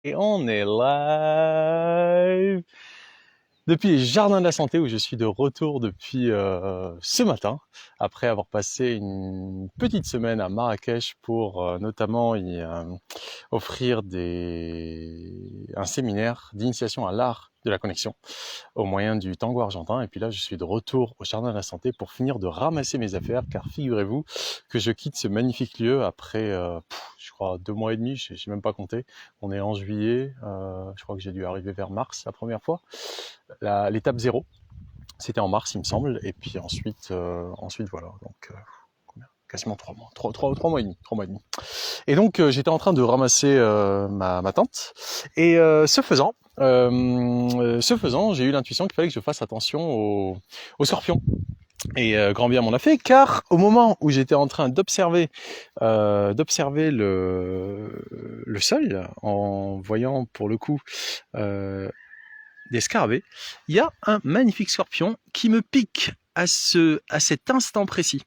Et on est live depuis les Jardins de la Santé où je suis de retour depuis ce matin, après avoir passé une petite semaine à Marrakech pour notamment y offrir un séminaire d'initiation à l'art de la connexion au moyen du tango argentin. Et puis là, je suis de retour au Jardin de la Santé pour finir de ramasser mes affaires, car figurez-vous que je quitte ce magnifique lieu après, je crois, 2 mois et demi, je n'ai même pas compté. On est en juillet, je crois que j'ai dû arriver vers mars la première fois. L'étape 0, c'était en mars, il me semble, et puis ensuite voilà, donc quasiment 3 mois, 3 mois et demi, 3 mois et demi. Et donc j'étais en train de ramasser ma tente, et ce faisant, j'ai eu l'intuition qu'il fallait que je fasse attention aux scorpions. Et grand bien m'en a fait, car au moment où j'étais en train d'observer le sol, en voyant pour le coup euh, des scarabées, il y a un magnifique scorpion qui me pique à cet instant précis.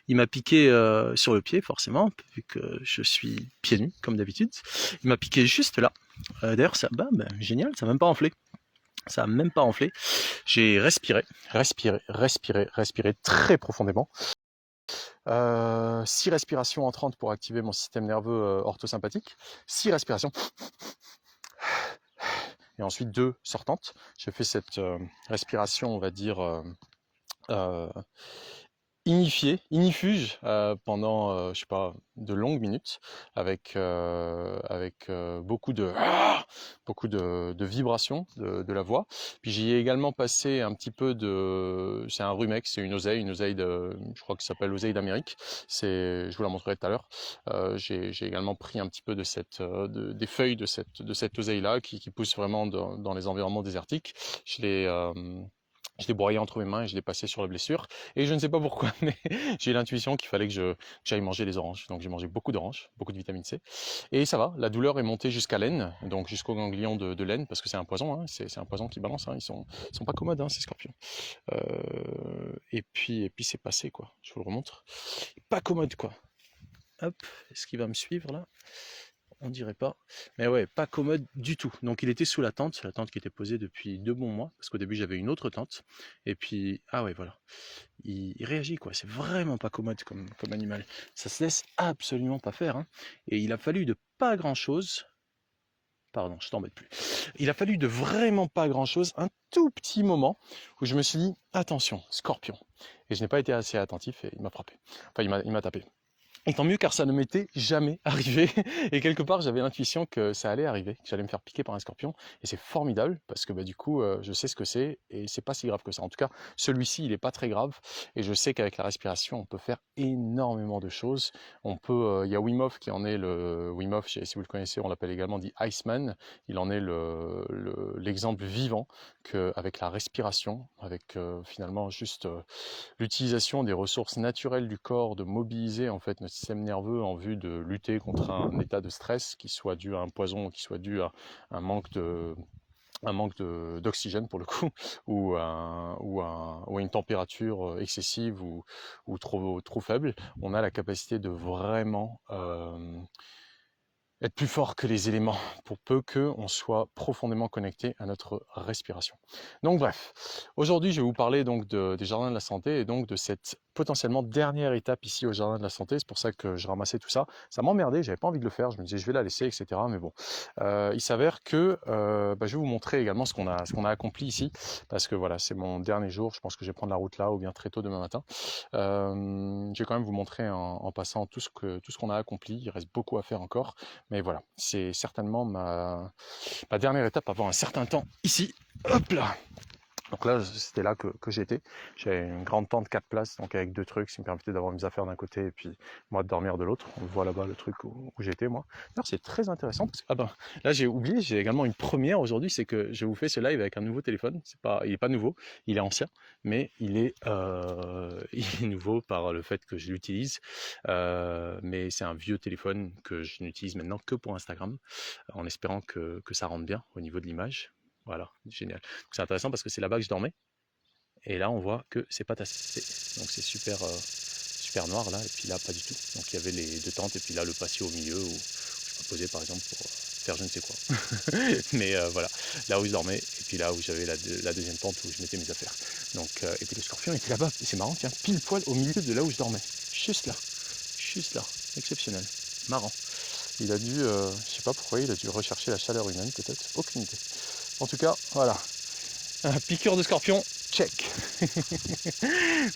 Il m'a piqué sur le pied, forcément, vu que je suis pieds nus, comme d'habitude. Il m'a piqué juste là. D'ailleurs, ça, génial, ça n'a même pas enflé. Ça n'a même pas enflé. J'ai respiré très profondément. 6 respirations entrantes pour activer mon système nerveux orthosympathique. 6 respirations. Et ensuite 2 sortantes. J'ai fait cette respiration, on va dire, euh, inifuge pendant, je sais pas, de longues minutes, avec beaucoup de vibrations de la voix. Puis j'y ai également passé un petit peu c'est un rumex, c'est une oseille je crois que ça s'appelle l'oseille d'Amérique. Je vous la montrerai tout à l'heure. J'ai également pris un petit peu des feuilles de cette oseille-là qui pousse vraiment dans les environnements désertiques. Je l'ai broyé entre mes mains et je l'ai passé sur la blessure. Et je ne sais pas pourquoi, mais j'ai l'intuition qu'il fallait que j'aille manger des oranges. Donc j'ai mangé beaucoup d'oranges, beaucoup de vitamine C. Et ça va, la douleur est montée jusqu'à l'aine, donc jusqu'au ganglion de l'aine, parce que c'est un poison, hein, c'est un poison qui balance, hein, ils sont pas commodes, hein, ces scorpions. Et puis c'est passé, quoi. Je vous le remontre. Pas commode, quoi. Hop, est-ce qu'il va me suivre là? On dirait pas. Mais ouais, pas commode du tout. Donc il était sous la tente qui était posée depuis 2 bons mois, parce qu'au début j'avais une autre tente. Et puis, ah ouais, voilà. Il réagit, quoi. C'est vraiment pas commode comme animal. Ça se laisse absolument pas faire, hein. Et il a fallu de pas grand-chose. Pardon, je t'embête plus. Il a fallu de vraiment pas grand-chose, un tout petit moment, où je me suis dit, attention, scorpion. Et je n'ai pas été assez attentif et il m'a frappé. Enfin, il m'a tapé. Et tant mieux car ça ne m'était jamais arrivé. Et quelque part, j'avais l'intuition que ça allait arriver, que j'allais me faire piquer par un scorpion. Et c'est formidable parce que du coup, je sais ce que c'est et c'est pas si grave que ça. En tout cas, celui-ci, il est pas très grave. Et je sais qu'avec la respiration, on peut faire énormément de choses. Il y a Wim Hof qui en est Wim Hof, si vous le connaissez, on l'appelle également dit Iceman. Il en est l'exemple vivant qu'avec la respiration, avec finalement juste l'utilisation des ressources naturelles du corps, de mobiliser en fait notre système nerveux en vue de lutter contre un état de stress qui soit dû à un poison, qui soit dû à un manque d'oxygène pour le coup, ou à une température excessive ou trop faible, on a la capacité de vraiment être plus fort que les éléments, pour peu qu'on soit profondément connecté à notre respiration. Donc bref, aujourd'hui je vais vous parler donc des Jardins de la Santé et donc de cette potentiellement dernière étape ici au Jardin de la Santé. C'est pour ça que je ramassais tout ça. Ça m'emmerdait, j'avais pas envie de le faire, je me disais je vais la laisser, etc. Mais bon, il s'avère que je vais vous montrer également ce qu'on a accompli ici, parce que voilà, c'est mon dernier jour, je pense que je vais prendre la route là ou bien très tôt demain matin. Je vais quand même vous montrer en passant tout ce qu'on a accompli, il reste beaucoup à faire encore. Mais voilà, c'est certainement ma dernière étape avant un certain temps ici. Hop là! Donc là, c'était là que j'étais. J'avais une grande tente 4 places, donc avec 2 trucs, ce qui me permettait d'avoir mes affaires d'un côté et puis moi de dormir de l'autre. On voit là-bas le truc où j'étais, moi. D'ailleurs, c'est très intéressant parce que, là j'ai oublié, j'ai également une première aujourd'hui, c'est que je vous fais ce live avec un nouveau téléphone. Il est pas nouveau, il est ancien, mais il est nouveau par le fait que je l'utilise. Mais c'est un vieux téléphone que je n'utilise maintenant que pour Instagram, en espérant que ça rentre bien au niveau de l'image. Voilà, génial. C'est intéressant parce que c'est là-bas que je dormais. Et là, on voit que c'est pas tassé. Donc c'est super noir là. Et puis là, pas du tout. Donc il y avait les 2 tentes et puis là, le patio au milieu où je peux poser par exemple faire je ne sais quoi. Mais voilà, là où je dormais, et puis là où j'avais la deuxième tente où je mettais mes affaires. Donc, et puis le scorpion était là-bas, et c'est marrant, tiens, pile poil au milieu de là où je dormais. Juste là, exceptionnel, marrant. Il a dû, je sais pas pourquoi, il a dû rechercher la chaleur humaine peut-être, aucune idée. En tout cas, voilà, un piqûre de scorpion, check.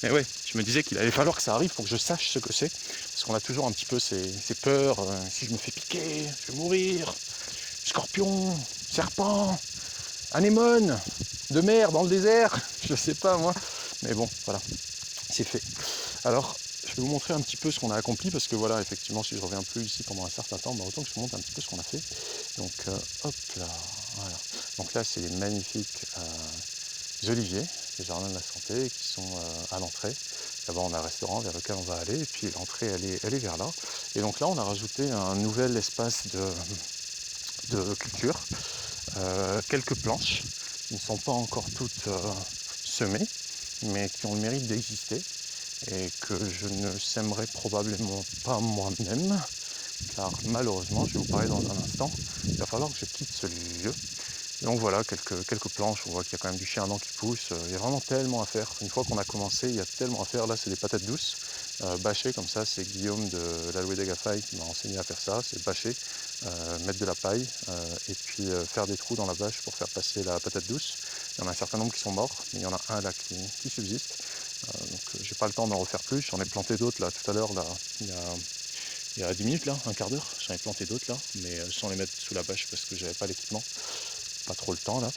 Mais ouais, je me disais qu'il allait falloir que ça arrive pour que je sache ce que c'est. Parce qu'on a toujours un petit peu ces peurs. Si je me fais piquer, je vais mourir. Scorpion, serpent, anémone, de mer dans le désert. Je sais pas moi. Mais bon, voilà, c'est fait. Alors, je vais vous montrer un petit peu ce qu'on a accompli. Parce que voilà, effectivement, si je reviens plus ici pendant un certain temps, bah, autant que je vous montre un petit peu ce qu'on a fait. Donc, hop là, voilà. Donc là, c'est les magnifiques oliviers, les jardins de la santé qui sont à l'entrée. Là-bas, on a un restaurant vers lequel on va aller, et puis l'entrée, elle est vers là. Et donc là, on a rajouté un nouvel espace de culture, quelques planches qui ne sont pas encore toutes semées, mais qui ont le mérite d'exister, et que je ne sèmerai probablement pas moi-même, car malheureusement, je vais vous parler dans un instant, il va falloir que je quitte ce lieu. Donc voilà, quelques planches, on voit qu'il y a quand même du chien dent qui pousse, il y a vraiment tellement à faire. Une fois qu'on a commencé, il y a tellement à faire. Là, c'est des patates douces, bâcher comme ça, c'est Guillaume de l'Aloe d'Agafaï qui m'a enseigné à faire ça, c'est bâcher, mettre de la paille, et puis faire des trous dans la bâche pour faire passer la patate douce. Il y en a un certain nombre qui sont morts, mais il y en a un là qui subsiste. Donc j'ai pas le temps d'en refaire plus, j'en ai planté d'autres là tout à l'heure, là, il y a 10 minutes là, un quart d'heure, j'en ai planté d'autres là, mais sans les mettre sous la bâche parce que j'avais pas l'équipement. Pas trop le temps là.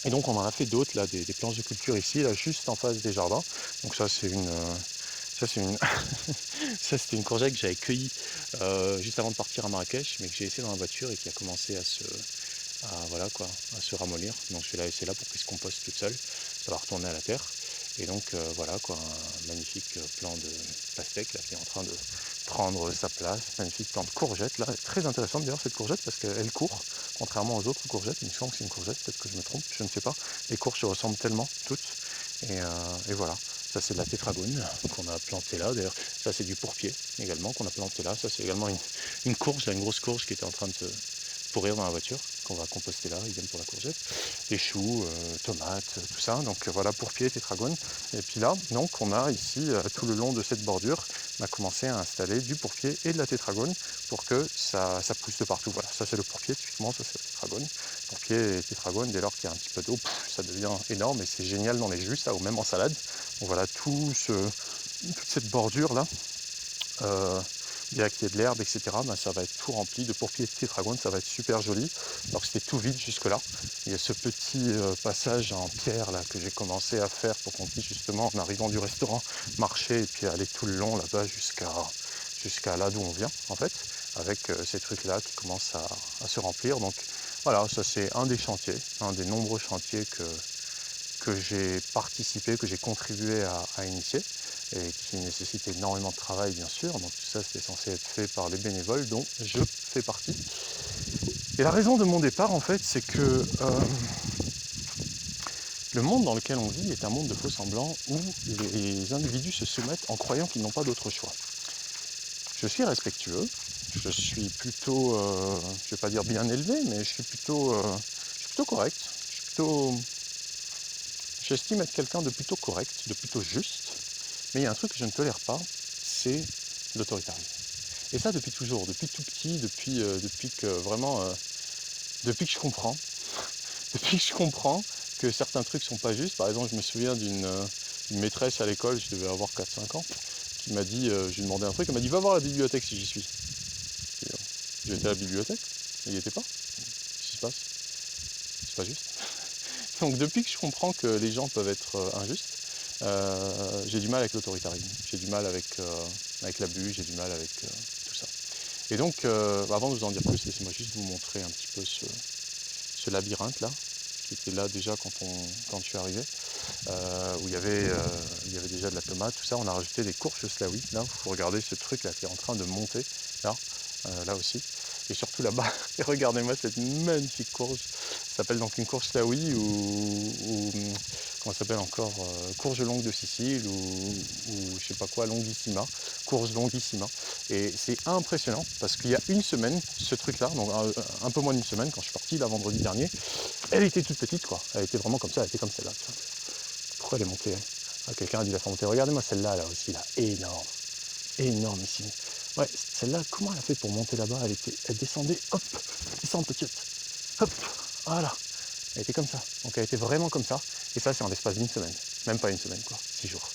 Et donc on en a fait d'autres là, des planches de culture ici, là, juste en face des jardins. Donc ça c'est une. Ça c'est une. Ça c'était une courgette que j'avais cueillie juste avant de partir à Marrakech, mais que j'ai laissée dans la voiture et qui a commencé voilà quoi, à se ramollir. Donc je vais la laisser là pour qu'elle se composte toute seule. Ça va retourner à la terre. Et donc voilà quoi, un magnifique plant de pastèque là qui est en train de prendre sa place. Magnifique plant de courgette là, très intéressante d'ailleurs cette courgette parce qu'elle court, contrairement aux autres courgettes. Il me semble que c'est une courgette, peut-être que je me trompe, je ne sais pas. Les courges se ressemblent tellement toutes. Et voilà, ça c'est de la tétragone qu'on a plantée là. D'ailleurs, ça c'est du pourpier également qu'on a planté là. Ça c'est également une courge, là, une grosse courge qui était en train de se pourrir dans la voiture, qu'on va composter là, idem pour la courgette, les choux, tomates, tout ça, donc voilà, pourpier, tétragone. Et puis là, donc on a ici, tout le long de cette bordure, on a commencé à installer du pourpier et de la tétragone pour que ça pousse de partout. Voilà, ça c'est le pourpier, typiquement, ça c'est la tétragone. Pourpier et tétragone, dès lors qu'il y a un petit peu d'eau, ça devient énorme et c'est génial dans les jus, ça, ou même en salade. Donc voilà, toute cette bordure là, bien qu'il y ait de l'herbe, etc., ben, ça va être tout rempli de pourpier et de tétragone, ça va être super joli. Alors que c'était tout vide jusque-là. Il y a ce petit passage en pierre là que j'ai commencé à faire pour qu'on puisse justement, en arrivant du restaurant, marcher et puis aller tout le long là-bas jusqu'à là d'où on vient, en fait, avec ces trucs-là qui commencent à se remplir. Donc voilà, ça c'est un des chantiers, un des nombreux chantiers que j'ai participé, que j'ai contribué à initier et qui nécessite énormément de travail bien sûr. Donc tout ça c'était censé être fait par les bénévoles dont je fais partie. Et la raison de mon départ en fait c'est que le monde dans lequel on vit est un monde de faux semblants où les individus se soumettent en croyant qu'ils n'ont pas d'autre choix. Je suis respectueux, je suis plutôt, je vais pas dire bien élevé, mais je suis plutôt correct, j'estime être quelqu'un de plutôt correct, de plutôt juste, mais il y a un truc que je ne tolère pas, c'est l'autoritarisme. Et ça depuis toujours, depuis tout petit, depuis que vraiment, depuis que je comprends, depuis que je comprends que certains trucs sont pas justes. Par exemple, je me souviens d'une maîtresse à l'école, je devais avoir 4-5 ans, qui m'a dit, je lui ai demandé un truc, elle m'a dit va voir la bibliothèque si j'y suis. J'ai été à la bibliothèque, il n'y était pas. Qu'est-ce qui se passe? C'est pas juste. Donc depuis que je comprends que les gens peuvent être injustes, j'ai du mal avec l'autoritarisme, j'ai du mal avec l'abus, j'ai du mal avec tout ça. Et donc, avant de vous en dire plus, laissez-moi juste vous montrer un petit peu ce labyrinthe là, qui était là déjà quand je suis arrivé, où il y avait déjà de la tomate, tout ça. On a rajouté des courges slawi, là, vous regardez ce truc là qui est en train de monter, là aussi. et surtout là-bas. Et regardez-moi cette magnifique courge. Ça s'appelle donc une courge Taoui ou comment ça s'appelle encore courge longue de Sicile ou je sais pas quoi, longissima, courge longissima. Et c'est impressionnant parce qu'il y a une semaine, ce truc-là, donc un peu moins d'une semaine, quand je suis parti là vendredi dernier, elle était toute petite quoi. Elle était vraiment comme ça, elle était comme celle-là. Pourquoi elle est montée quelqu'un a dû la faire monter. Regardez-moi celle-là là aussi, là, énorme, énormissime. Ouais, celle-là, comment elle a fait pour monter là-bas? Elle descendait, hop, descend petite, hop, voilà. Elle était comme ça. Donc elle était vraiment comme ça. Et ça, c'est en l'espace d'une semaine. Même pas une semaine, quoi. 6 jours.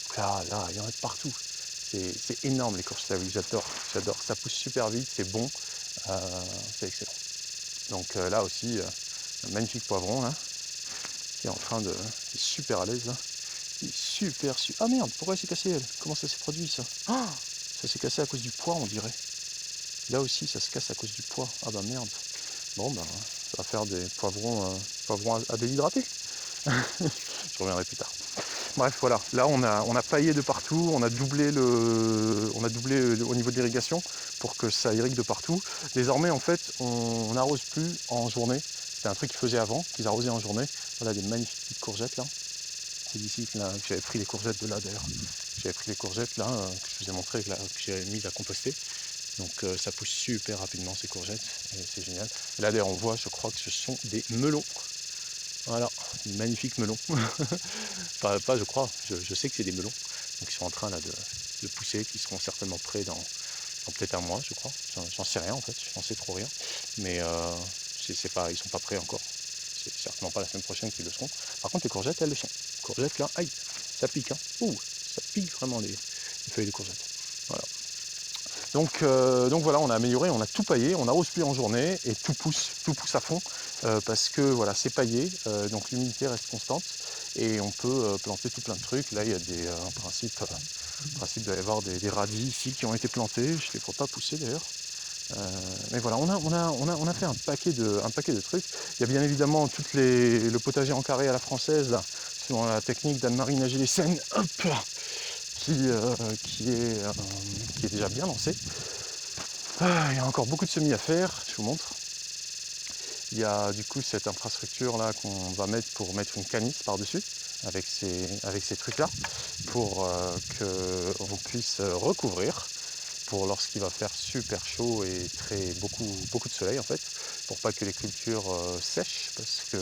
Donc là, il y en a de partout. C'est énorme les courges Taoui. J'adore. Ça pousse super vite, c'est bon. C'est excellent. Donc là aussi, un magnifique poivron, là, qui est en train de. Il est super à l'aise, là. Il est super. Ah merde, pourquoi elle s'est cassée, elle? Comment ça s'est produit, ça? Ça s'est cassé à cause du poids, on dirait. Là aussi, ça se casse à cause du poids. Ah bah merde. Bon, ben, ça va faire des poivrons à déshydrater. Je reviendrai plus tard. Bref, voilà. Là, on a paillé de partout. On a doublé au niveau de l'irrigation pour que ça irrigue de partout. Désormais, en fait, on n'arrose plus en journée. C'était un truc qu'ils faisaient avant, qu'ils arrosaient en journée. Voilà des magnifiques petites courgettes là. C'est d'ici que j'avais pris les courgettes de là d'ailleurs. J'avais pris les courgettes là, que je vous ai montré, que j'ai mis à composter. Donc ça pousse super rapidement ces courgettes et c'est génial. Et là d'ailleurs on voit, je crois que ce sont des melons. Voilà, magnifiques melons. Pas je crois, je sais que c'est des melons. Donc ils sont en train là de pousser, qui seront certainement prêts dans peut-être un mois, je crois. J'en sais rien en fait, j'en sais trop rien. Mais ils sont pas prêts encore. C'est certainement pas la semaine prochaine qu'ils le seront. Par contre les courgettes, elles le sont. Les courgettes là, aïe, ça pique. Hein. Ouh, ça pique vraiment les feuilles de courgettes. Voilà. Donc voilà, on a amélioré, on a tout paillé, on n'arrose plus en journée et tout pousse à fond parce que voilà, c'est paillé, donc l'humidité reste constante et on peut planter tout plein de trucs. Là, il y a en principe, il doit y avoir des radis ici qui ont été plantés, je ne les vois pas pousser d'ailleurs. Mais voilà, on a fait un paquet de trucs. Il y a bien évidemment le potager en carré à la française, là, selon la technique d'Anne-Marie Nagé-les-Seine, hop, qui est déjà bien lancé. Il y a encore beaucoup de semis à faire, je vous montre. Il y a du coup cette infrastructure là qu'on va mettre pour mettre une canisse par-dessus avec ces trucs là pour qu'on puisse recouvrir pour lorsqu'il va faire super chaud et beaucoup de soleil en fait, pour pas que les cultures sèchent parce que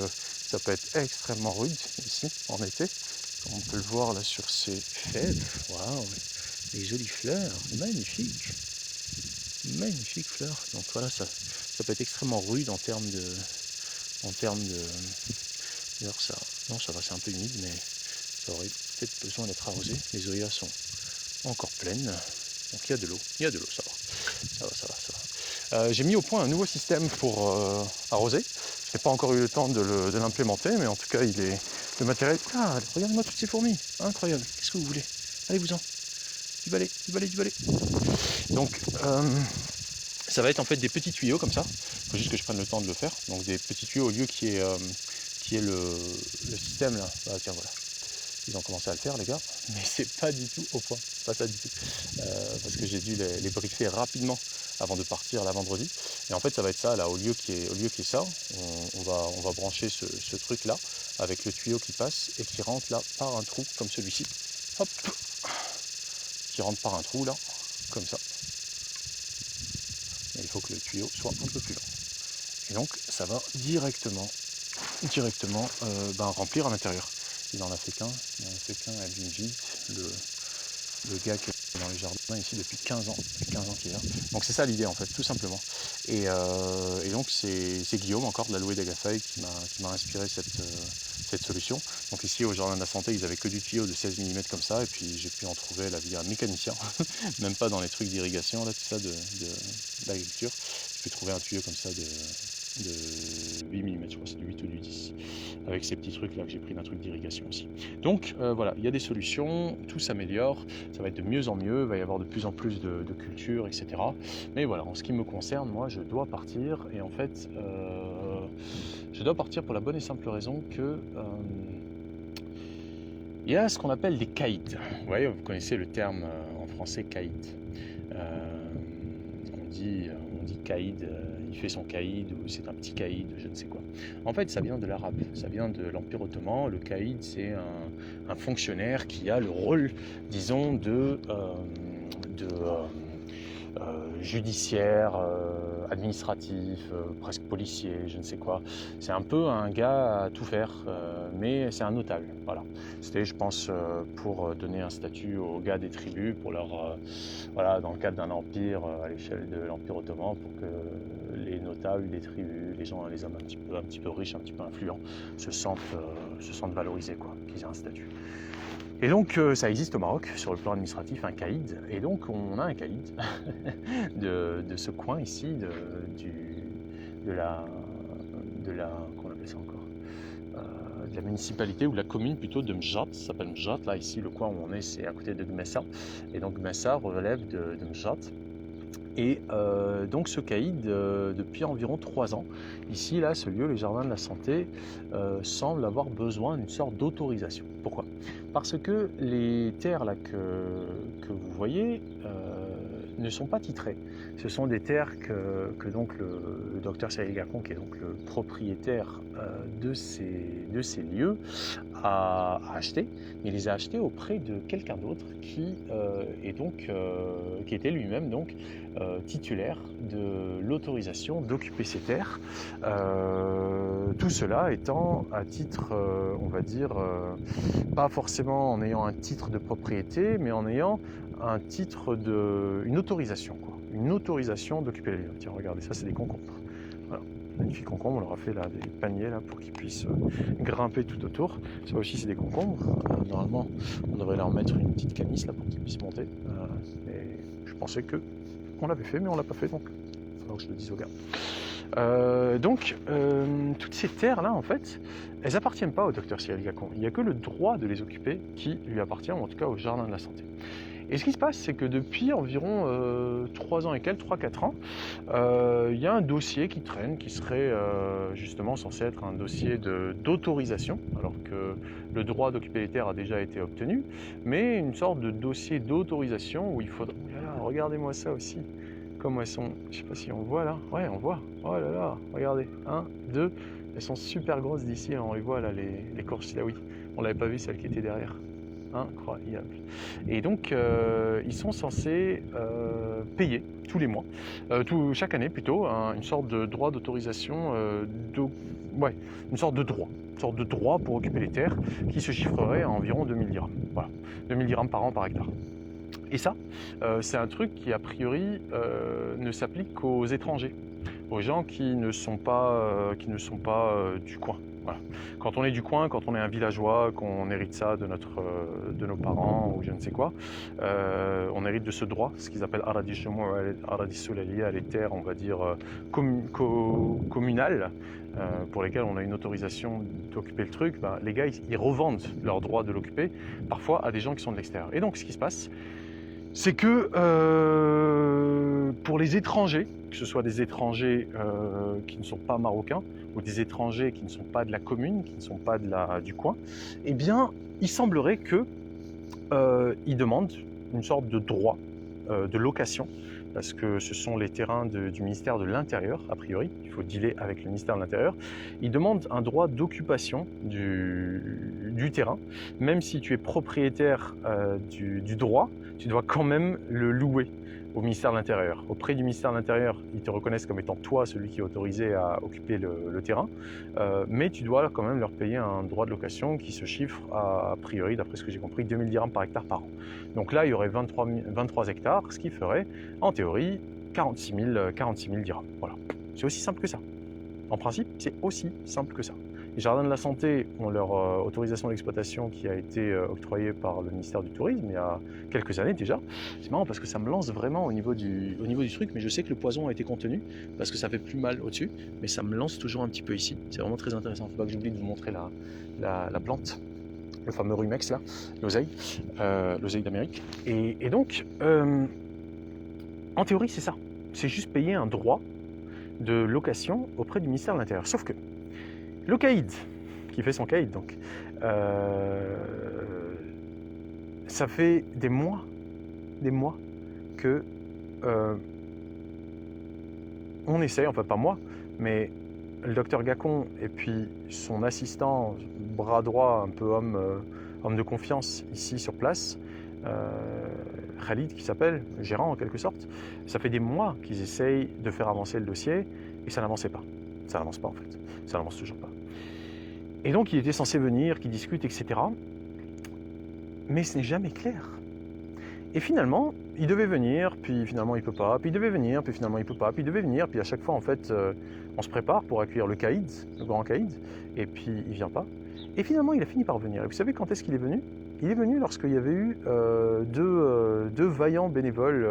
ça peut être extrêmement rude ici en été, comme on peut le voir là sur ces fèves. Waouh, les jolies fleurs, magnifiques fleurs. Donc voilà, ça peut être extrêmement rude en termes de d'ailleurs ça va, c'est un peu humide, mais ça aurait peut-être besoin d'être arrosé. Les zoyas sont encore pleines, donc il y a de l'eau, ça va. J'ai mis au point un nouveau système pour arroser. Je n'ai pas encore eu le temps de l'implémenter, mais en tout cas le matériel. Ah, regardez-moi toutes ces fourmis, incroyable. Qu'est-ce que vous voulez? Allez-vous-en. Du balai. Donc ça va être en fait des petits tuyaux comme ça. Il faut juste que je prenne le temps de le faire. Donc des petits tuyaux au lieu qui est le système là. Ah, tiens, voilà. Ils ont commencé à le faire les gars, mais c'est pas du tout au point. Pas ça du tout. Parce que j'ai dû les briefer rapidement avant de partir là vendredi. Et en fait ça va être ça là, au lieu qu'il y ait ça, on va brancher ce truc là avec le tuyau qui passe et qui rentre là par un trou comme celui-ci. Hop, qui rentre par un trou là, comme ça. Mais il faut que le tuyau soit un peu plus long. Et donc ça va directement remplir à l'intérieur. Il en a fait qu'un à Binjit, le gars qui est dans les jardins ici depuis 15 ans. Ça fait 15 ans qu'il est là. Donc c'est ça l'idée en fait, tout simplement. Et donc c'est Guillaume encore de la Louée d'Agafaï qui m'a inspiré cette solution. Donc ici au Jardin de la Santé, ils avaient que du tuyau de 16 mm comme ça, et puis j'ai pu en trouver là via un mécanicien, même pas dans les trucs d'irrigation, là, tout ça d'agriculture. Je peux trouver un tuyau comme ça de 8 mm, je crois, c'est du 8 ou du 10, avec ces petits trucs là que j'ai pris d'un truc d'irrigation aussi. Donc voilà, il y a des solutions, tout s'améliore, ça va être de mieux en mieux, il va y avoir de plus en plus de cultures, etc. Mais voilà, en ce qui me concerne, moi je dois partir, et en fait je dois partir pour la bonne et simple raison que il y a ce qu'on appelle des caïds. Vous voyez, vous connaissez le terme en français caïd. On on dit caïd, il fait son caïd, ou c'est un petit caïd, je ne sais quoi. En fait, ça vient de l'arabe, ça vient de l'Empire ottoman. Le caïd, c'est un fonctionnaire qui a le rôle, disons, de judiciaire, administratif, presque policier, je ne sais quoi. C'est un peu un gars à tout faire, mais c'est un notable. Voilà. C'était, je pense, pour donner un statut aux gars des tribus, pour leur, voilà, dans le cadre d'un empire, à l'échelle de l'Empire ottoman, pour que les notables des tribus, les gens, les hommes un petit peu riches, un petit peu influents, se sentent valorisés, quoi, qu'ils aient un statut. Et donc ça existe au Maroc sur le plan administratif, un caïd, et donc on a un caïd de ce coin ici, de la comment on appelle ça encore, de la municipalité ou de la commune plutôt de Mjat, ça s'appelle Mjat. Là ici le coin où on est, c'est à côté de Gmessa, et donc Gmessa relève de Mjat. Et donc ce caïd, depuis environ 3 ans, ici, là, ce lieu, les Jardins de la Santé, semble avoir besoin d'une sorte d'autorisation. Pourquoi? Parce que les terres là, que vous voyez ne sont pas titrées. Ce sont des terres que donc le docteur Cyril Gacon, qui est donc le propriétaire de ces lieux, a acheté, mais il les a achetés auprès de quelqu'un d'autre qui était lui-même donc titulaire de l'autorisation d'occuper ces terres. Tout cela étant à titre, on va dire, pas forcément en ayant un titre de propriété, mais en ayant un titre une autorisation, quoi. Une autorisation d'occuper les lieux. Tiens, regardez, ça c'est des concombres. Voilà. Magnifique concombre, on leur a fait là, des paniers là, pour qu'ils puissent grimper tout autour. Ça aussi c'est des concombres. Normalement on devrait leur mettre une petite canisse là, pour qu'ils puissent monter. Et je pensais qu'on l'avait fait, mais on l'a pas fait, donc il faudra que je le dise aux gars. Toutes ces terres là en fait, elles appartiennent pas au docteur Cyril Gacon. Il n'y a que le droit de les occuper qui lui appartient, ou en tout cas au Jardin de la Santé. Et ce qui se passe, c'est que depuis environ 3 ans et quelques, 3-4 ans, il y a un dossier qui traîne, qui serait justement censé être un dossier d'autorisation, alors que le droit d'occuper les terres a déjà été obtenu, mais une sorte de dossier d'autorisation où il faudra... Oh là là, regardez-moi ça aussi, comme elles sont, je sais pas si on voit là, ouais on voit, oh là là, regardez, 1, 2, elles sont super grosses d'ici, on les voit là, les corches là, oui, on l'avait pas vu celle qui était derrière. Incroyable. Et donc ils sont censés payer tous les mois, chaque année plutôt, une sorte de droit d'autorisation, une sorte de droit pour occuper les terres qui se chiffrerait à environ 2000 dirhams. Voilà, 2000 dirhams par an par hectare. Et ça, c'est un truc qui a priori ne s'applique qu'aux étrangers, aux gens qui ne sont pas du coin. Voilà. Quand on est du coin, quand on est un villageois, qu'on hérite ça de nos parents ou je ne sais quoi, on hérite de ce droit, ce qu'ils appellent Aradi Shumu, Aradi Soulalia, les terres, on va dire, communales, pour lesquelles on a une autorisation d'occuper le truc. Ben, les gars, ils revendent leur droit de l'occuper, parfois à des gens qui sont de l'extérieur. Et donc, ce qui se passe, c'est que pour les étrangers, que ce soit des étrangers qui ne sont pas marocains ou des étrangers qui ne sont pas de la commune, qui ne sont pas du coin, eh bien, il semblerait qu'ils demandent une sorte de droit de location, parce que ce sont les terrains du ministère de l'Intérieur, a priori, il faut dealer avec le ministère de l'Intérieur. Ils demandent un droit d'occupation du terrain, même si tu es propriétaire du droit, tu dois quand même le louer au ministère de l'Intérieur. Auprès du ministère de l'Intérieur, ils te reconnaissent comme étant toi celui qui est autorisé à occuper le terrain, mais tu dois quand même leur payer un droit de location qui se chiffre a priori, d'après ce que j'ai compris, 2000 dirhams par hectare par an. Donc là, il y aurait 23 hectares, ce qui ferait, en théorie, 46 000 dirhams. Voilà. C'est aussi simple que ça. En principe, c'est aussi simple que ça. Les Jardins de la Santé ont leur autorisation d'exploitation qui a été octroyée par le ministère du Tourisme il y a quelques années déjà. C'est marrant parce que ça me lance vraiment au niveau du truc, mais je sais que le poison a été contenu parce que ça fait plus mal au-dessus, mais ça me lance toujours un petit peu ici. C'est vraiment très intéressant. Faut pas que j'oublie de vous montrer la plante, le fameux rumex là, l'oseille d'Amérique. Et donc, en théorie, c'est ça. C'est juste payer un droit de location auprès du ministère de l'Intérieur. Sauf que le caïd, qui fait son caïd donc, ça fait des mois que on essaye, enfin pas moi, mais le docteur Gacon et puis son assistant, bras droit, un peu homme de confiance ici sur place, Khalid qui s'appelle, gérant en quelque sorte, ça fait des mois qu'ils essayent de faire avancer le dossier et ça n'avançait pas. Ça n'avance pas en fait, ça n'avance toujours pas. Et donc il était censé venir, qu'ils discutent, etc. Mais ce n'est jamais clair. Et finalement, il devait venir, puis finalement il peut pas, puis il devait venir, puis finalement il peut pas, puis il devait venir, puis à chaque fois en fait on se prépare pour accueillir le caïd, le grand caïd, et puis il vient pas. Et finalement il a fini par venir. Et vous savez quand est-ce qu'il est venu? Il est venu lorsqu'il y avait eu deux vaillants bénévoles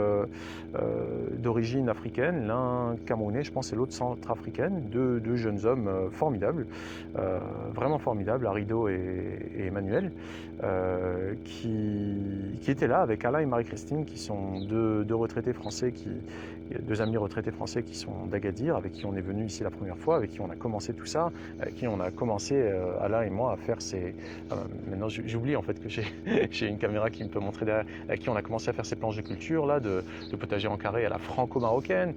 d'origine africaine, l'un camerounais, je pense, et l'autre centrafricaine, deux jeunes hommes formidables, vraiment formidables, Arido et Emmanuel, qui étaient là avec Alain et Marie-Christine, qui sont deux retraités français, deux amis retraités français qui sont d'Agadir, avec qui on est venu ici la première fois, avec qui on a commencé tout ça, avec qui on a commencé, Alain et moi, à faire ces... maintenant j'oublie en fait que j'ai une caméra qui me peut montrer derrière, avec qui on a commencé à faire ces planches de culture, là, de potager en carré à la franco-marocaine.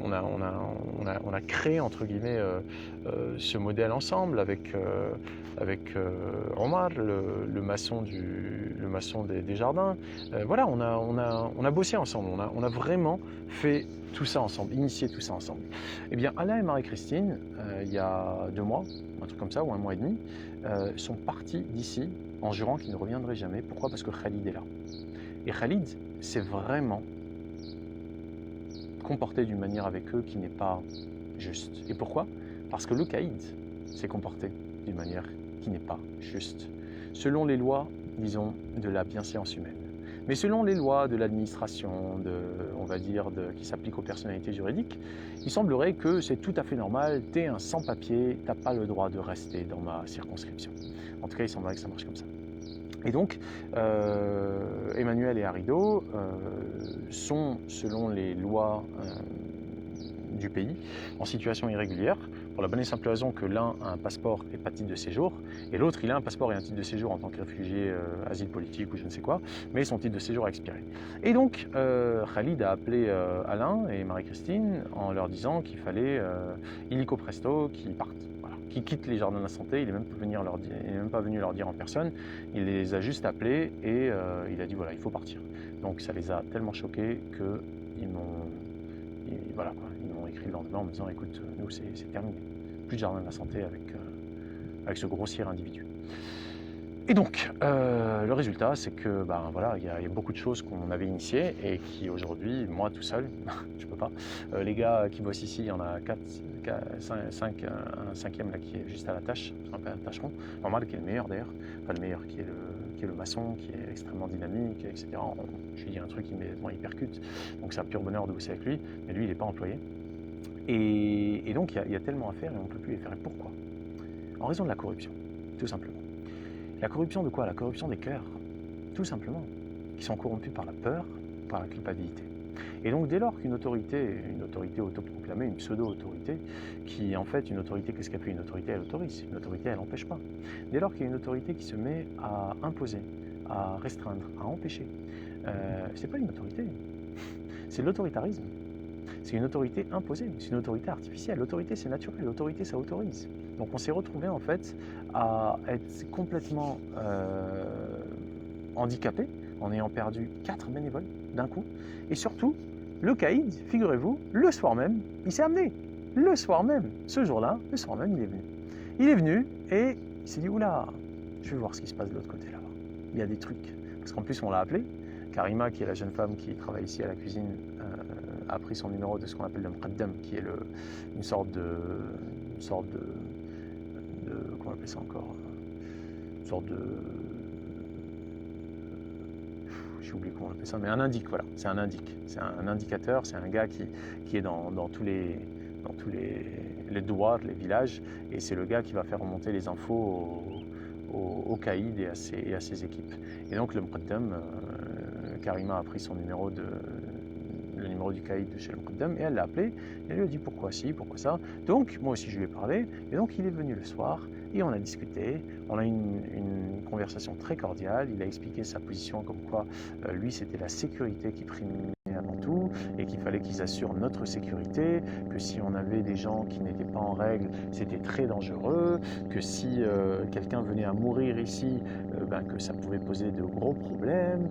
On a créé, entre guillemets, ce modèle ensemble avec Omar, le maçon des jardins. Voilà, on a bossé ensemble, on a vraiment fait tout ça ensemble, initié tout ça ensemble. Eh bien, Alain et Marie-Christine, il y a 2 mois, un truc comme ça, ou 1 mois et demi, sont partis d'ici en jurant qu'ils ne reviendraient jamais. Pourquoi? Parce que Khalid est là. Et Khalid s'est vraiment comporté d'une manière avec eux qui n'est pas juste. Et pourquoi? Parce que le caïd s'est comporté d'une manière qui n'est pas juste. Selon les lois, disons, de la bienséance humaine. Mais selon les lois de l'administration, on va dire, qui s'appliquent aux personnalités juridiques, il semblerait que c'est tout à fait normal, t'es un sans-papier, t'as pas le droit de rester dans ma circonscription. En tout cas, il semblerait que ça marche comme ça. Et donc, Emmanuel et Arido sont, selon les lois du pays, en situation irrégulière, pour la bonne et simple raison que l'un a un passeport et pas de titre de séjour, et l'autre il a un passeport et un titre de séjour en tant que réfugié, asile politique ou je ne sais quoi, mais son titre de séjour a expiré. Et donc Khalid a appelé Alain et Marie-Christine en leur disant qu'il fallait illico presto qu'ils partent. Qui quittent les jardins de la santé, il n'est même pas venu leur dire en personne, il les a juste appelés et il a dit voilà, il faut partir. Donc ça les a tellement choqués qu'ils m'ont écrit le lendemain en me disant écoute, nous c'est terminé, plus de jardin de la santé avec ce grossier individu. Et donc, le résultat, c'est que voilà, il y a beaucoup de choses qu'on avait initiées et qui aujourd'hui, moi tout seul, je peux pas. Les gars qui bossent ici, il y en a 5, un cinquième là qui est juste à la tâche, un peu un tâcheron, normal qui est le meilleur d'ailleurs, enfin le meilleur qui est le maçon, qui est extrêmement dynamique, etc. Je lui dis un truc immédiatement il percute, donc c'est un pur bonheur de bosser avec lui, mais lui il n'est pas employé. Et donc il y a tellement à faire et on ne peut plus les faire. Et pourquoi? En raison de la corruption, tout simplement. La corruption de quoi? La corruption des cœurs, tout simplement, qui sont corrompus par la peur, par la culpabilité. Et donc dès lors qu'une autorité autoproclamée, une pseudo-autorité, qui en fait une autorité, qu'est-ce qu'elle fait? Une autorité, elle autorise, une autorité, elle n'empêche pas. Dès lors qu'il y a une autorité qui se met à imposer, à restreindre, à empêcher, c'est pas une autorité, c'est l'autoritarisme. C'est une autorité imposée, c'est une autorité artificielle. L'autorité, c'est naturel, l'autorité, ça autorise. Donc on s'est retrouvé en fait à être complètement handicapé en ayant perdu 4 bénévoles d'un coup. Et surtout, le caïd, figurez-vous, le soir même, il s'est amené. Le soir même, ce jour-là, le soir même, il est venu. Il est venu et il s'est dit, oula, je vais voir ce qui se passe de l'autre côté là-bas. Il y a des trucs. Parce qu'en plus, on l'a appelé. Karima, qui est la jeune femme qui travaille ici à la cuisine, a pris son numéro de ce qu'on appelle le Mqaddam, qui est une sorte de comment on appelle ça encore, une sorte de, j'ai oublié comment on appelle ça, mais un indique, voilà, c'est un indique, c'est un indicateur, c'est un gars qui est dans tous les douars, les villages, et c'est le gars qui va faire remonter les infos au caïd et à ses équipes. Et donc le Mqaddam, Karima a pris son numéro le numéro du caïd de chez le Mqaddam et elle l'a appelé et elle lui a dit pourquoi ci, pourquoi ça. Donc moi aussi je lui ai parlé et donc il est venu le soir et on a discuté, on a eu une conversation très cordiale, il a expliqué sa position comme quoi lui c'était la sécurité qui primait avant tout. tout, et qu'il fallait qu'ils assurent notre sécurité, que si on avait des gens qui n'étaient pas en règle, c'était très dangereux, que si quelqu'un venait à mourir ici, que ça pouvait poser de gros problèmes,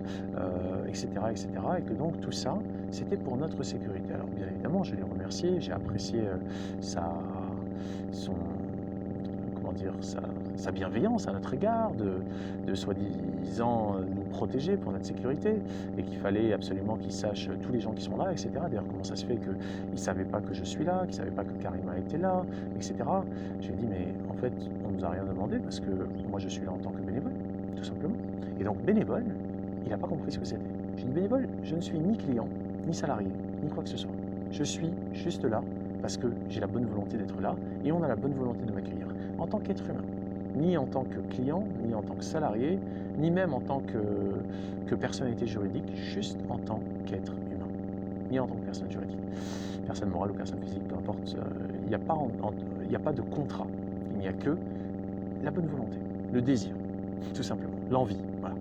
etc., etc. Et que donc tout ça, c'était pour notre sécurité. Alors bien évidemment, je l'ai remercié, j'ai apprécié son, comment dire, sa bienveillance à notre égard, de soi-disant nous protéger pour notre sécurité, et qu'il fallait absolument qu'il sache tous les gens qui sont là, etc. D'ailleurs, comment ça se fait qu'il ne savait pas que je suis là, qu'il ne savait pas que Karima était là, etc. J'ai dit, mais en fait, on ne nous a rien demandé parce que moi, je suis là en tant que bénévole, tout simplement. Et donc, bénévole, il n'a pas compris ce que c'était. J'ai dit, bénévole, je ne suis ni client, ni salarié, ni quoi que ce soit. Je suis juste là parce que j'ai la bonne volonté d'être là et on a la bonne volonté de m'accueillir en tant qu'être humain. Ni en tant que client, ni en tant que salarié, ni même en tant que personnalité juridique, juste en tant qu'être humain. Ni en tant que personne juridique. Personne morale ou personne physique, peu importe. Il n'y a pas de contrat. Il n'y a que la bonne volonté, le désir, tout simplement, l'envie. Voilà.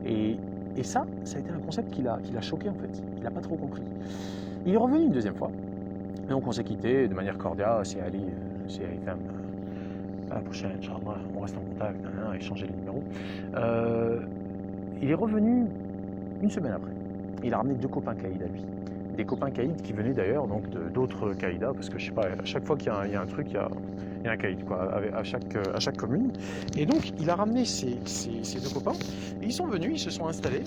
Et ça a été un concept qui l'a choqué en fait. Il n'a pas trop compris. Il est revenu une deuxième fois. Et donc on s'est quitté de manière cordiale. C'est Ali FM. À la prochaine, Inch'Allah, on reste en contact, on a échangé les numéros. Il est revenu une semaine après. Il a ramené 2 copains caïds à lui. Des copains caïds qui venaient d'ailleurs donc d'autres caïdas, parce que je sais pas, à chaque fois qu'il y a un truc, il y a un caïd quoi, à chaque commune. Et donc il a ramené ces 2 copains, et ils sont venus, ils se sont installés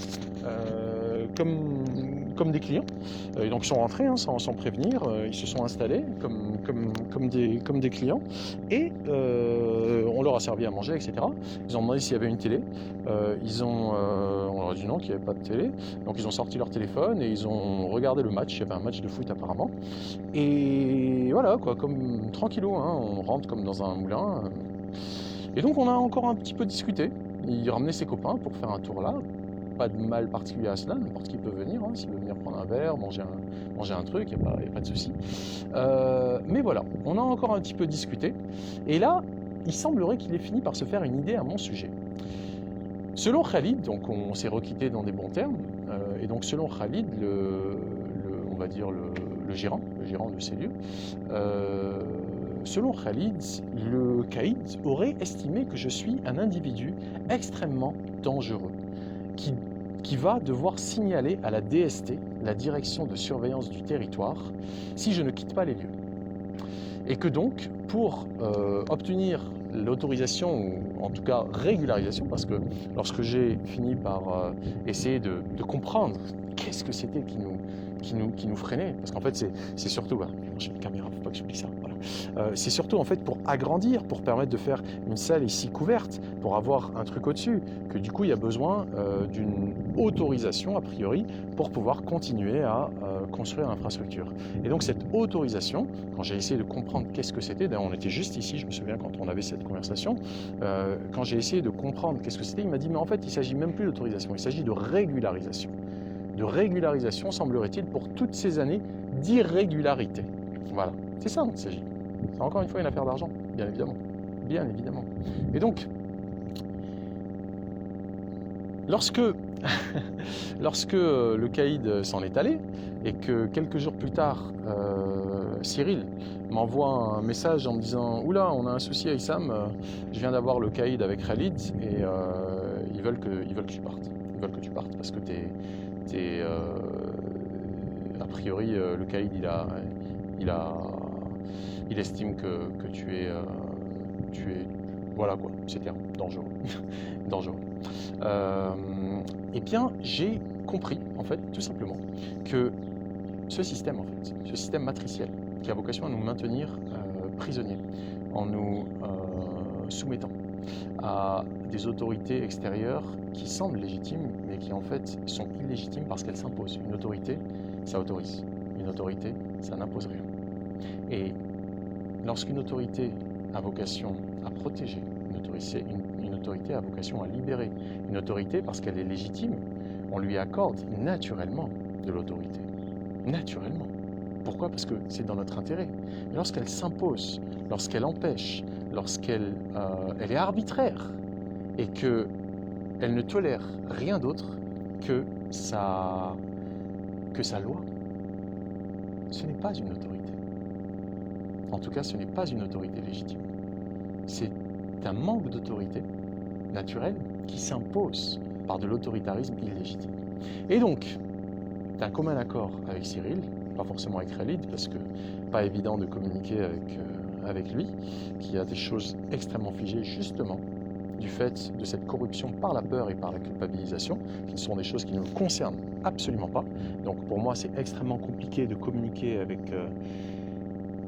comme des clients. Et donc ils sont rentrés sans prévenir, ils se sont installés comme des clients, et on leur a servi à manger, etc. Ils ont demandé s'il y avait une télé. On leur a dit non, qu'il n'y avait pas de télé. Donc ils ont sorti leur téléphone et ils ont regardé le match. Il y avait un match de foot apparemment. Et voilà, quoi, comme tranquillou, on rentre comme dans un moulin. Et donc on a encore un petit peu discuté. Il ramenait ses copains pour faire un tour là. Pas de mal particulier à cela, n'importe qui peut venir, s'il veut venir prendre un verre, manger un truc, il n'y a pas de souci. Mais voilà, on a encore un petit peu discuté, et là, il semblerait qu'il ait fini par se faire une idée à mon sujet. Selon Khalid, donc on s'est requitté dans des bons termes, et donc selon Khalid, on va dire le gérant de ces lieux, selon Khalid, le caïd aurait estimé que je suis un individu extrêmement dangereux, qui va devoir signaler à la DST, la direction de surveillance du territoire, si je ne quitte pas les lieux. Et que donc, pour obtenir l'autorisation, ou en tout cas régularisation, parce que lorsque j'ai fini par essayer de comprendre qu'est-ce que c'était qui nous freinait, parce qu'en fait c'est surtout, j'ai une caméra, faut pas que j'oublie ça, voilà. C'est surtout en fait pour agrandir, pour permettre de faire une salle ici couverte, pour avoir un truc au-dessus, que du coup il y a besoin d'une autorisation a priori pour pouvoir continuer à construire l'infrastructure. Et donc cette autorisation, quand j'ai essayé de comprendre qu'est-ce que c'était, d'ailleurs on était juste ici, je me souviens quand on avait cette conversation, quand j'ai essayé de comprendre qu'est-ce que c'était, il m'a dit mais en fait il ne s'agit même plus d'autorisation, il s'agit de régularisation. De régularisation, semblerait-il, pour toutes ces années d'irrégularité. Voilà, c'est ça dont il s'agit. C'est encore une fois une affaire d'argent, bien évidemment. Bien évidemment. Et donc, lorsque le caïd s'en est allé, et que quelques jours plus tard, Cyril m'envoie un message en me disant « Oula, on a un souci à Issam, je viens d'avoir le caïd avec Khalid, et ils veulent que tu partes. Ils veulent que tu partes parce que a priori, le caïd, il estime que tu es, voilà quoi, c'est clair, dangereux. dangereux. Eh bien, j'ai compris, en fait, tout simplement, que ce système matriciel, qui a vocation à nous maintenir prisonniers, en nous soumettant à des autorités extérieures qui semblent légitimes, mais qui en fait sont illégitimes parce qu'elles s'imposent. Une autorité, ça autorise. Une autorité, ça n'impose rien. Et lorsqu'une autorité a vocation à protéger, une autorité a vocation à libérer, une autorité, parce qu'elle est légitime, on lui accorde naturellement de l'autorité. Naturellement. Pourquoi? Parce que c'est dans notre intérêt. Mais lorsqu'elle s'impose, lorsqu'elle empêche, lorsqu'elle est arbitraire et qu'elle ne tolère rien d'autre que sa loi, ce n'est pas une autorité. En tout cas, ce n'est pas une autorité légitime. C'est un manque d'autorité naturelle qui s'impose par de l'autoritarisme illégitime. Et donc, d'un commun accord avec Cyril, pas forcément avec Khalid, parce que pas évident de communiquer avec lui, qui a des choses extrêmement figées justement du fait de cette corruption par la peur et par la culpabilisation, qui sont des choses qui ne me concernent absolument pas. Donc pour moi, c'est extrêmement compliqué de communiquer avec,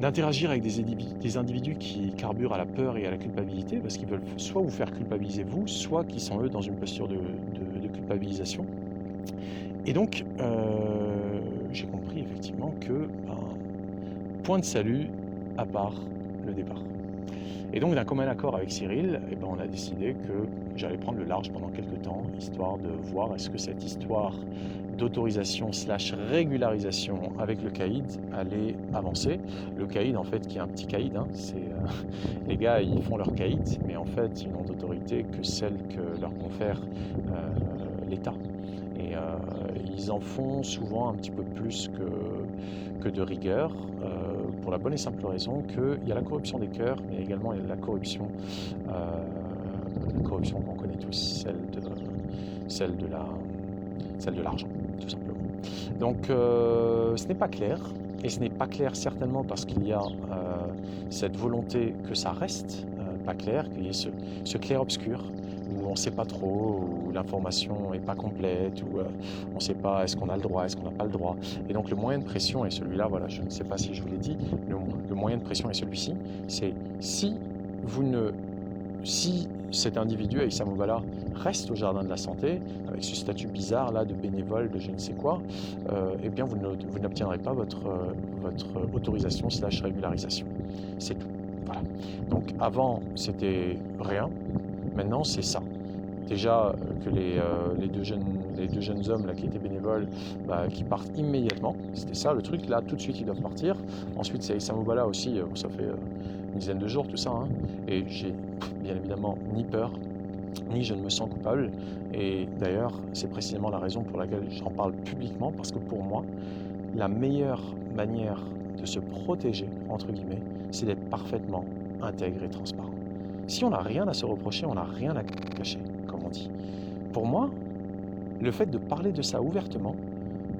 d'interagir avec des individus qui carburent à la peur et à la culpabilité, parce qu'ils veulent soit vous faire culpabiliser vous, soit qu'ils sont eux dans une posture de culpabilisation. Et donc, j'ai compris effectivement que point de salut à part le départ. Et donc, d'un commun accord avec Cyril, on a décidé que j'allais prendre le large pendant quelques temps, histoire de voir est-ce que cette histoire d'autorisation / régularisation avec le caïd allait avancer. Le caïd, en fait, qui est un petit caïd, hein, les gars, ils font leur caïd, mais en fait, ils n'ont d'autorité que celle que leur confère l'État. Et ils en font souvent un petit peu plus que de rigueur, pour la bonne et simple raison qu'il y a la corruption des cœurs, mais également il y a la corruption qu'on connaît tous, celle de l'argent, tout simplement. Donc ce n'est pas clair, et ce n'est pas clair certainement parce qu'il y a cette volonté que ça reste pas clair, qu'il y ait ce clair-obscur, où on ne sait pas trop, où l'information n'est pas complète, où on ne sait pas est-ce qu'on a le droit, est-ce qu'on n'a pas le droit. Et donc le moyen de pression est celui-là, voilà, je ne sais pas si je vous l'ai dit, le moyen de pression est celui-ci, c'est si cet individu, Aïssa Moubala, reste au jardin de la santé, avec ce statut bizarre là de bénévole, de je ne sais quoi, eh bien vous n'obtiendrez pas votre autorisation / régularisation. C'est tout. Voilà. Donc avant c'était rien, maintenant c'est ça. Déjà que les deux jeunes hommes là, qui étaient bénévoles, qui partent immédiatement, c'était ça le truc, là tout de suite ils doivent partir. Ensuite c'est Aïssa Moubala aussi, ça fait une dizaine de jours tout ça, hein, et j'ai bien évidemment ni peur, ni je ne me sens coupable, et d'ailleurs c'est précisément la raison pour laquelle j'en parle publiquement, parce que pour moi la meilleure manière de se protéger, entre guillemets, c'est d'être parfaitement intègre et transparent. Si on n'a rien à se reprocher, on n'a rien à cacher, comme on dit. Pour moi, le fait de parler de ça ouvertement,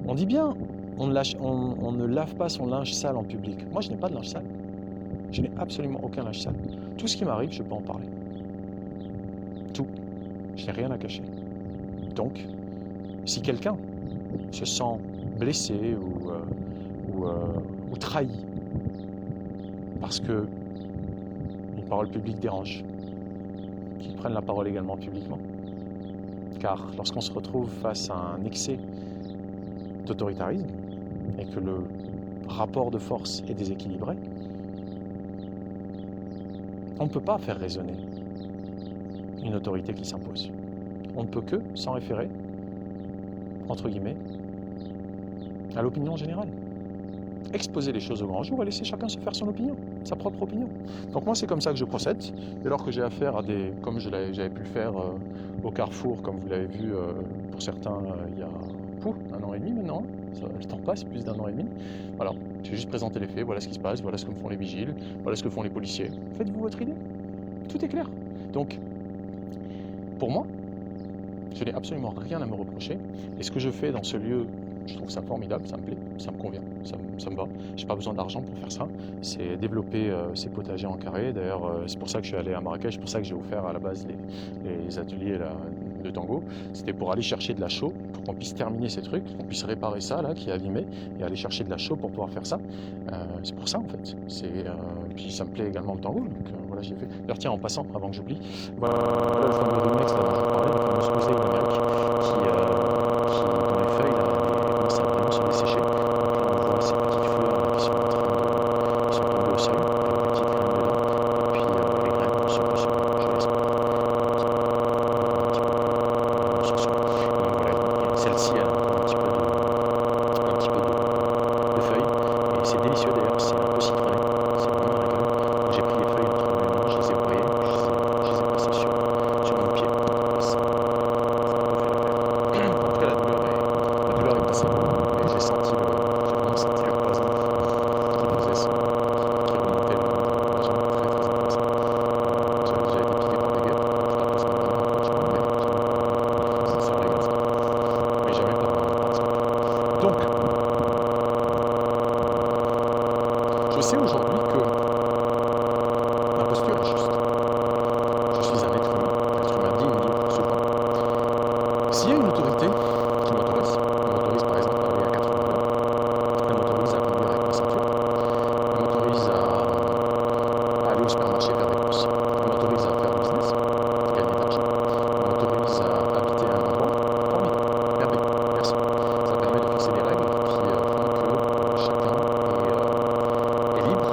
on dit bien, on ne lave pas son linge sale en public. Moi, je n'ai pas de linge sale. Je n'ai absolument aucun linge sale. Tout ce qui m'arrive, je peux en parler. Tout. Je n'ai rien à cacher. Donc, si quelqu'un se sent blessé ou trahi parce que une parole publique dérange, qu'ils prennent la parole également publiquement. Car lorsqu'on se retrouve face à un excès d'autoritarisme et que le rapport de force est déséquilibré, on ne peut pas faire résonner une autorité qui s'impose. On ne peut que s'en référer, entre guillemets, à l'opinion générale. Exposer les choses au grand jour et laisser chacun se faire son opinion, sa propre opinion. Donc moi c'est comme ça que je procède, dès lors que j'ai affaire à comme j'avais pu le faire au Carrefour, comme vous l'avez vu pour certains il y a 1 an et demi maintenant, le temps passe, plus d'1 an et demi. Voilà, j'ai juste présenté les faits, voilà ce qui se passe, voilà ce que font les vigiles, voilà ce que font les policiers. Faites-vous votre idée, tout est clair. Donc, pour moi, je n'ai absolument rien à me reprocher, et ce que je fais dans ce lieu, je trouve ça formidable, ça me plaît, ça me convient, ça me va. J'ai pas besoin d'argent pour faire ça. C'est développer ces potagers en carré. D'ailleurs, c'est pour ça que je suis allé à Marrakech, c'est pour ça que j'ai offert à la base les ateliers là, de tango. C'était pour aller chercher de la chaux, pour qu'on puisse terminer ces trucs, qu'on puisse réparer ça là qui est abîmé, et aller chercher de la chaux pour pouvoir faire ça. C'est pour ça en fait. Puis ça me plaît également le tango, donc voilà, j'ai fait. D'ailleurs, tiens, en passant, avant que j'oublie, voilà le fameux remix là, dont je vous parlais, le fameux Squeezie d'Amérique, dans les feuilles là, commence à vraiment se dessécher. Donc là, on voit ces petites fleurs qui sont en train de sont tombées au sol, avec des petites graines dedans, et puis les graines poussent doucement, je l'espère, un petit peu plus ce soir. Donc voilà, celle-ci elle a un petit peu de feuilles, et c'est délicieux d'ailleurs, c'est un peu citronné, c'est vraiment un régal. Donc j'ai pris les feuilles entre mes mains, je les ai broyées, je les ai passées sur mon pied, et ça me fait l'affaire. S'il y a une autorité qui m'autorise par exemple à aller à 80 heures, elle m'autorise à conduire avec ma ceinture, elle m'autorise à aller au supermarché faire des courses, elle m'autorise à faire du business, gagner de l'argent, elle m'autorise à habiter à un endroit, formidable, merveilleux, merci. Ça permet de fixer des règles qui font que chacun est libre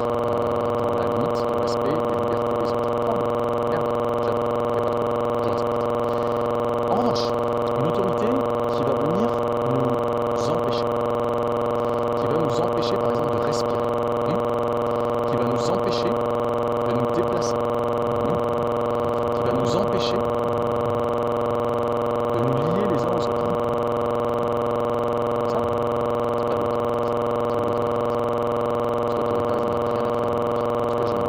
dans la limite du respect des libertés des autres. Formidable, merveilleux, j'adore, il n'y a pas de problème, je respecte. En revanche, une autorité qui va venir nous empêcher par exemple de respirer, qui va nous empêcher de nous déplacer, qui va nous empêcher de nous lier les uns aux autres. Ça, c'est pas de l'autoritarisme. C'est de l'autoritarisme. Ce autoritarisme n'a rien à faire avec moi. En tout cas, je ne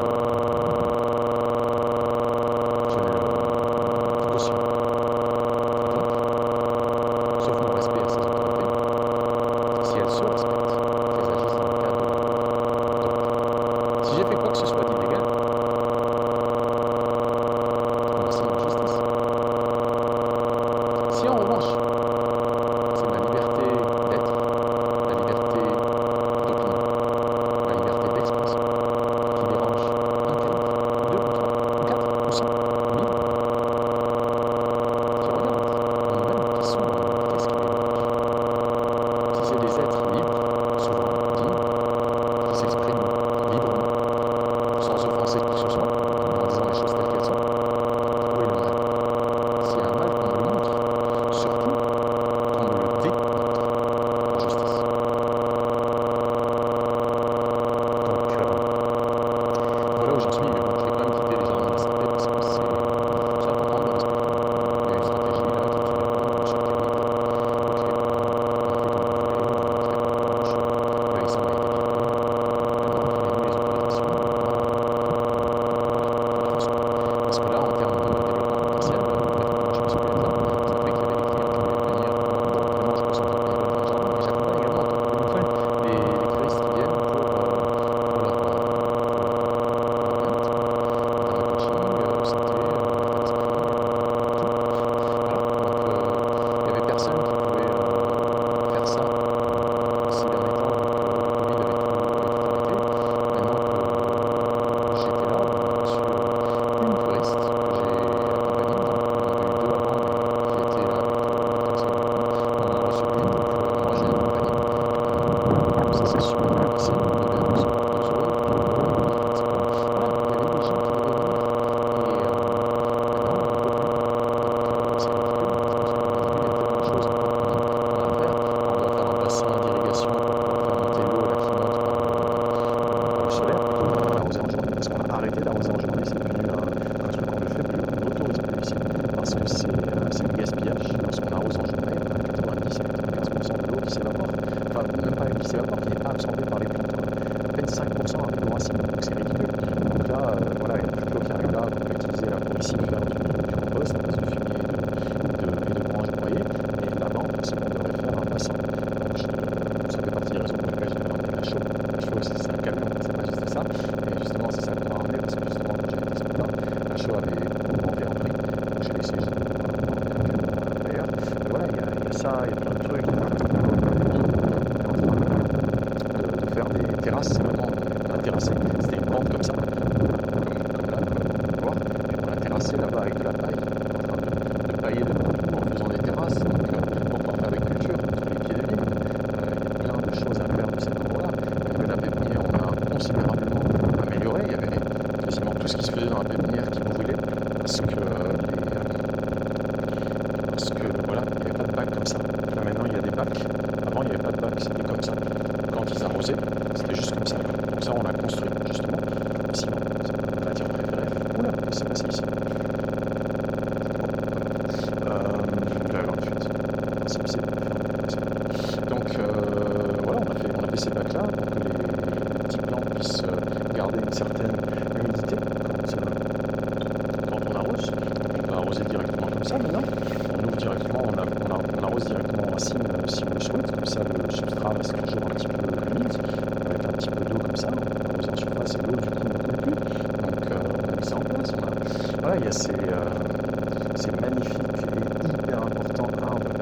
le cautionne. Donc, sauf mon respect à ces autorités, si elles se respectent, qu'elles agissent dans le cadre de la loi. Donc, si j'ai fait quoi que ce soit d'illégal, on va signer en justice. Si en revanche, c'est ma liberté d'être, ma liberté d'opinion, ma liberté d'expression qui dérange un pays, deux ou trois, ou quatre, ou 100, ou 1000, qui regardent en nous-mêmes, qui sont en nous, qu'est-ce qui les dérange? Si c'est des êtres libres, souverains, dignes, qui s'expriment librement, sans offenser qui que ce soit, en disant les choses telles qu'elles sont, où est le mal? S'il y a un mal, qu'on me le montre. Surtout, qu'on me le démontre en justice. Donc, voilà où j'en suis, mais bon, je vais quand même quitter les jardins de la santé parce que c'est important de le respecter. Il y a une stratégie là qui est développée sur laquelle ok, on fait comme vous voulez, on fait pas marche, le XAM a été viré, maintenant donnez-nous les autorisations, parce que là, en termes de développement commercial, je me suis fait ça. Ça fait qu'il y avait des clients qui voulaient venir. Bon, évidemment, je pense en tant que bénévole dans les jardins, mais j'accompagne également en tant que bénévole les curistes qui viennent pour leur bien-être, en termes de coaching, santé, état d'esprit, tout. Voilà. Donc, il y avait personne qui pouvait faire ça ces derniers temps, vu que le Covid avait tout arrêté. Maintenant que j'étais là, on a reçu une touriste que j'ai accompagnée. Non, on en avait eu deux avant, mais qui étaient là avec la personne avec nous. On en a reçu une, donc moi j'ai accompagné. Ça s'est super bien passé. On devait en recevoir deux autres. Voilà, il y avait des gens qui devaient venir. Et maintenant, on n'en peut plus. Donc c'est ridicule. Je me suis dit, il y a tellement de choses encore qu'on a à faire. On doit faire un bassin d'irrigation pour pouvoir faire monter l'eau là, qui monte par le solaire plutôt que d'arroser en journée. Parce qu'on a arrêté d'arroser en journée, c'est devenu un truc qu'on ne fait plus, on n'autorise plus ici. Parce que c'est du gaspillage. Lorsqu'on arrose en journée, on a 90 à 95% de l'eau qui s'évapore. Enfin, même pas qui s'évapore, qui n'est pas absorbée par les plantes. À peine 5% arrive aux racines, donc c'est ridicule. Donc là, voilà, il y a toute l'eau qui arrive là, qu'on peut utiliser là pour ici faire du compost, à base de fumier et de grange broyée. Et là-bas, en principe, on devrait faire un bassin. Donc ça fait partie des raisons pour lesquelles je devais ramener la chaux. La chaux, c'est un camion, c'est pas juste ça. Et justement, c'est ça qu'on m'a ramené parce que justement, quand j'ai été ce matin, la chaux avait augmenté en prix. Donc j'ai laissé juste ramener un camion d'ailleurs. Mais voilà, il y a ça, il y a plein de trucs. On est en train de faire des terrasses. Maintenant, on a terrassé. C'était une pente comme ça, comme là, comme on peut voir. Et on a terrassé là-bas avec de la paille. On est en train de pailler de partout en faisant des terrasses. Donc, pour pouvoir faire des cultures tous les pieds des vignes. Il y a plein de choses à faire de cet endroit-là. Le la pépinière, on a considérablement amélioré. Il y avait quasiment tout ce qui se faisait dans la pépinière qui brûlait parce que voilà, il n'y avait pas de bac comme ça. Là maintenant, il y a des bacs. Avant, il n'y avait pas de bac, c'était comme ça. Quand ils arrosaient, c'était juste comme ça. Donc ça, on l'a construit justement. Sinon, c'est ma matière préférée. Oula, qu'est-ce qui s'est passé ici? Il va y avoir une fuite. C'est donc voilà, on a fait ces bacs-là pour que les petits plants puissent garder une certaine humidité quand on arrose. Donc on peut arroser directement comme ça maintenant. On ouvre directement, on arrose directement en racine si on le souhaite. Comme ça, le substrat reste toujours un petit peu humide, avec un petit peu d'eau comme ça. On arrose en surface et l'eau du coup ne coule plus. Donc on a mis ça en place. Voilà, il y a ces magnifiques et hyper importants arbres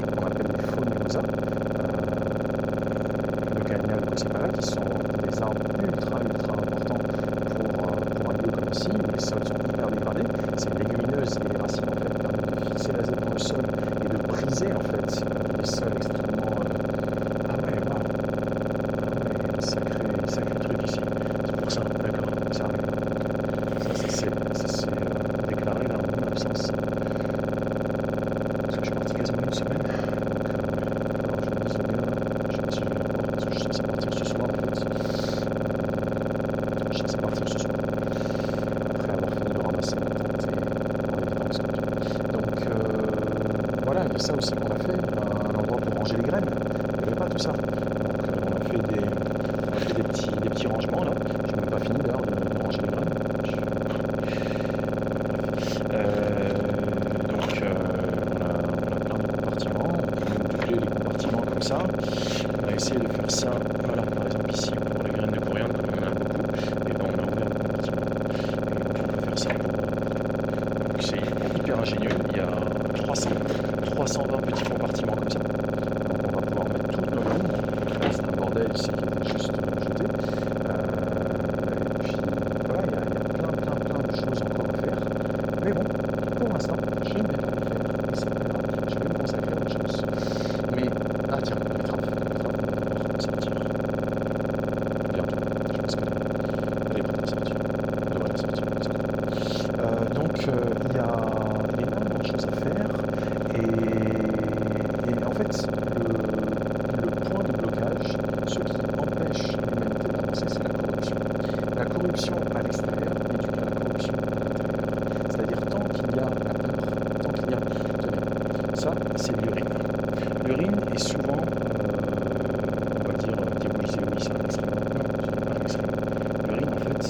c'est une légumineuse et les racines en fait permettent de fixer l'azote dans le sol et de briser en fait les sols extrêmement. Ah ouais, waouh! Ah ouais, sacré truc ici. C'est pour ça, d'accord, ça arrive. Ça s'est déclaré là en mon absence. Parce que je suis parti quasiment une semaine. Donc, alors je me dis, bien, je sais pas si je vais la voir parce que je suis censé partir ce soir en fait. Je suis censé partir ce soir. Après avoir fini de ramasser ma tente et mon évidence. Donc voilà, il y a ça aussi qu'on a fait, un endroit pour ranger les graines. Il n'y avait pas tout ça. Donc on a fait des petits rangements là. Je n'ai même pas fini d'ailleurs de ranger les graines. On a plein de compartiments. On peut même doubler les compartiments comme ça. On a essayé de faire ça, voilà, par exemple ici pour les graines de coriandre, comme on en a beaucoup, et ben on a ouvert le compartiment. Et donc on peut faire ça pour. Donc c'est hyper ingénieux. Il y a 320 petits compartiments comme ça. Donc on va pouvoir mettre toutes nos graines. C'est un bordel ici qui était juste jeté. Et puis voilà, il y a plein de choses encore à faire. Mais bon, pour l'instant, je ne vais pas le faire. Et c'est pas grave, je vais me consacrer à autre chose. Mais, ah tiens, les betteraves, on va devoir sortir. Bientôt, je pense qu'elle est prête à sortir. Elle devrait la sortir. Donc, il y a énormément de choses à faire. Et en fait, le point de blocage, ce qui empêche l'humanité d'avancer, c'est la corruption. La corruption à l'extérieur éduque à la corruption à l'intérieur. C'est-à-dire tant qu'il y a la peur, tant qu'il y a... Tenez, ça c'est de l'urine. L'urine est souvent, on va dire, diabolisée, oui c'est un excrément. Non, ce n'est pas un excrément. L'urine en fait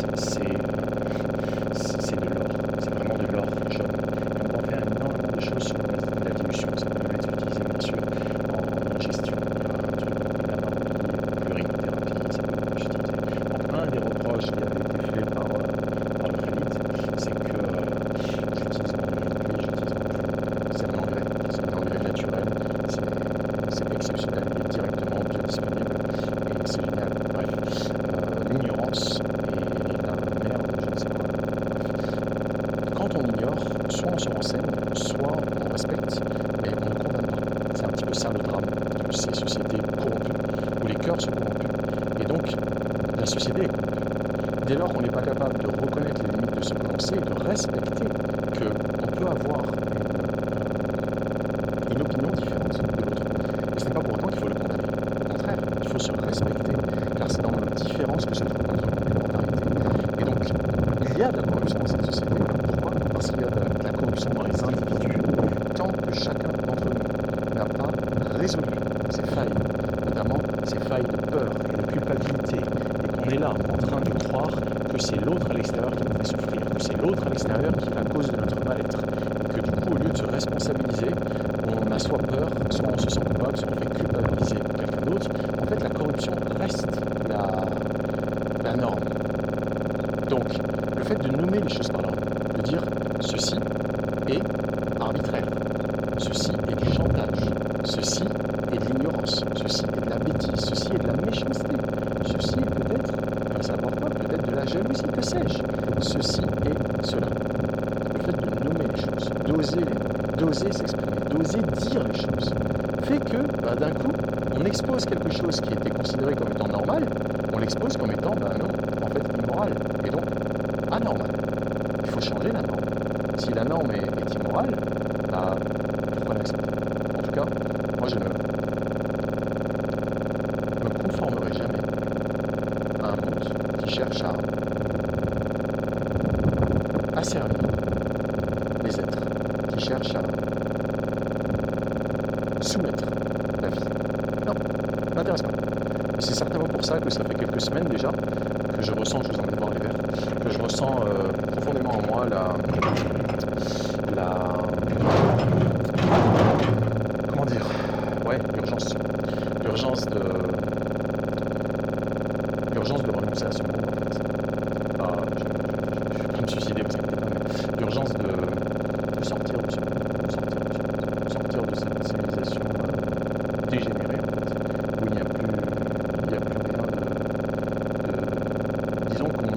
c'est de l'or, c'est vraiment de l'or jaune. Et on peut en faire énormément de choses sur la dilution. Ça peut être utilisé bien sûr en ingestion. Il y a un truc qu'on appelle la maroulie, l'urinothérapie, ça peut être utilisé. Donc un des reproches qui avait été fait par le Khalid, c'est que j'utilise mon urine, oui j'utilise mon urine. C'est un engrais naturel, c'est exceptionnel, il est directement biodisponible et c'est génial. Bref, l'ignorance est la mère de je ne sais quoi. Bref. Quand on ignore, soit on se renseigne, soit on respecte, mais on ne condamne pas. C'est un petit peu ça le drame de ces sociétés corrompues, où les cœurs sont corrompus. Et donc, la société est corrompue. Dès lors qu'on n'est pas capable de reconnaître les limites de ce que l'on sait et de respecter qu'on peut avoir une opinion différente de l'autre. Et ce n'est pas pour autant qu'il faut le condamner. Au contraire, il faut se respecter, car c'est dans nos différences que se trouve notre complémentarité. Et donc, il y a de la corruption dans cette société. Pourquoi? Parce qu'il y a de la corruption dans les individus. Tant que chacun d'entre nous n'a pas résolu ses failles, notamment ses failles de peur et de culpabilité, et qu'on est là en train de croire que c'est l'autre à l'extérieur qui nous fait souffrir, que c'est l'autre à l'extérieur qui est la cause de notre mal-être, et que du coup, au lieu de se responsabiliser, on a soit peur, soit on se sent coupable, soit on fait culpabiliser quelqu'un d'autre. En fait, la corruption reste la norme. Donc, le fait de nommer les choses par leur nom, de dire ceci est arbitraire, ceci est du chantage, ceci est de l'ignorance, ceci est de la bêtise, ceci est de la méchanceté, ceci est peut-être, à savoir quoi, peut-être de la jalousie, que sais-je, ceci est cela. Le fait de nommer les choses, d'oser les nommer, d'oser s'exprimer, d'oser dire les choses, fait que d'un coup, on expose quelque chose qui était considéré comme étant normal, on l'expose comme étant, non, en fait, immoral, et donc anormal. Il faut changer la norme. Si la norme est immorale, pourquoi l'accepter? En tout cas, moi je ne me conformerai jamais à un monde qui cherche à servir les êtres, qui cherche à soumettre la vie. Non, ça m'intéresse pas. Et c'est certainement pour ça que ça fait quelques semaines déjà que je ressens, je vous emmène voir les verres, que je ressens profondément en moi comment dire, ouais, l'urgence de renoncer à ce monde en fait. Je vais pas me suicider, vous inquiétez pas, mais l'urgence de sortir de ce monde, sortir de cette civilisation dégénérée en fait, où il n'y a plus rien disons qu'on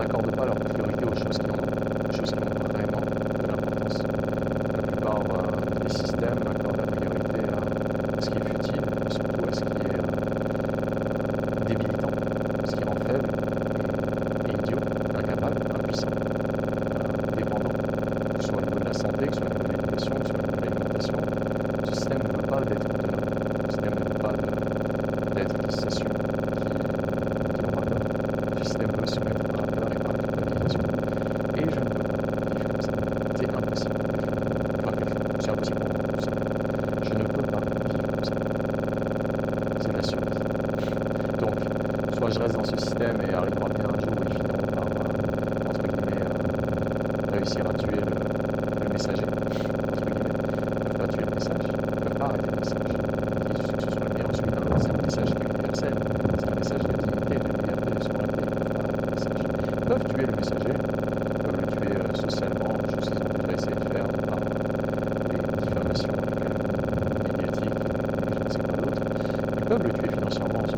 constitué financièrement, ça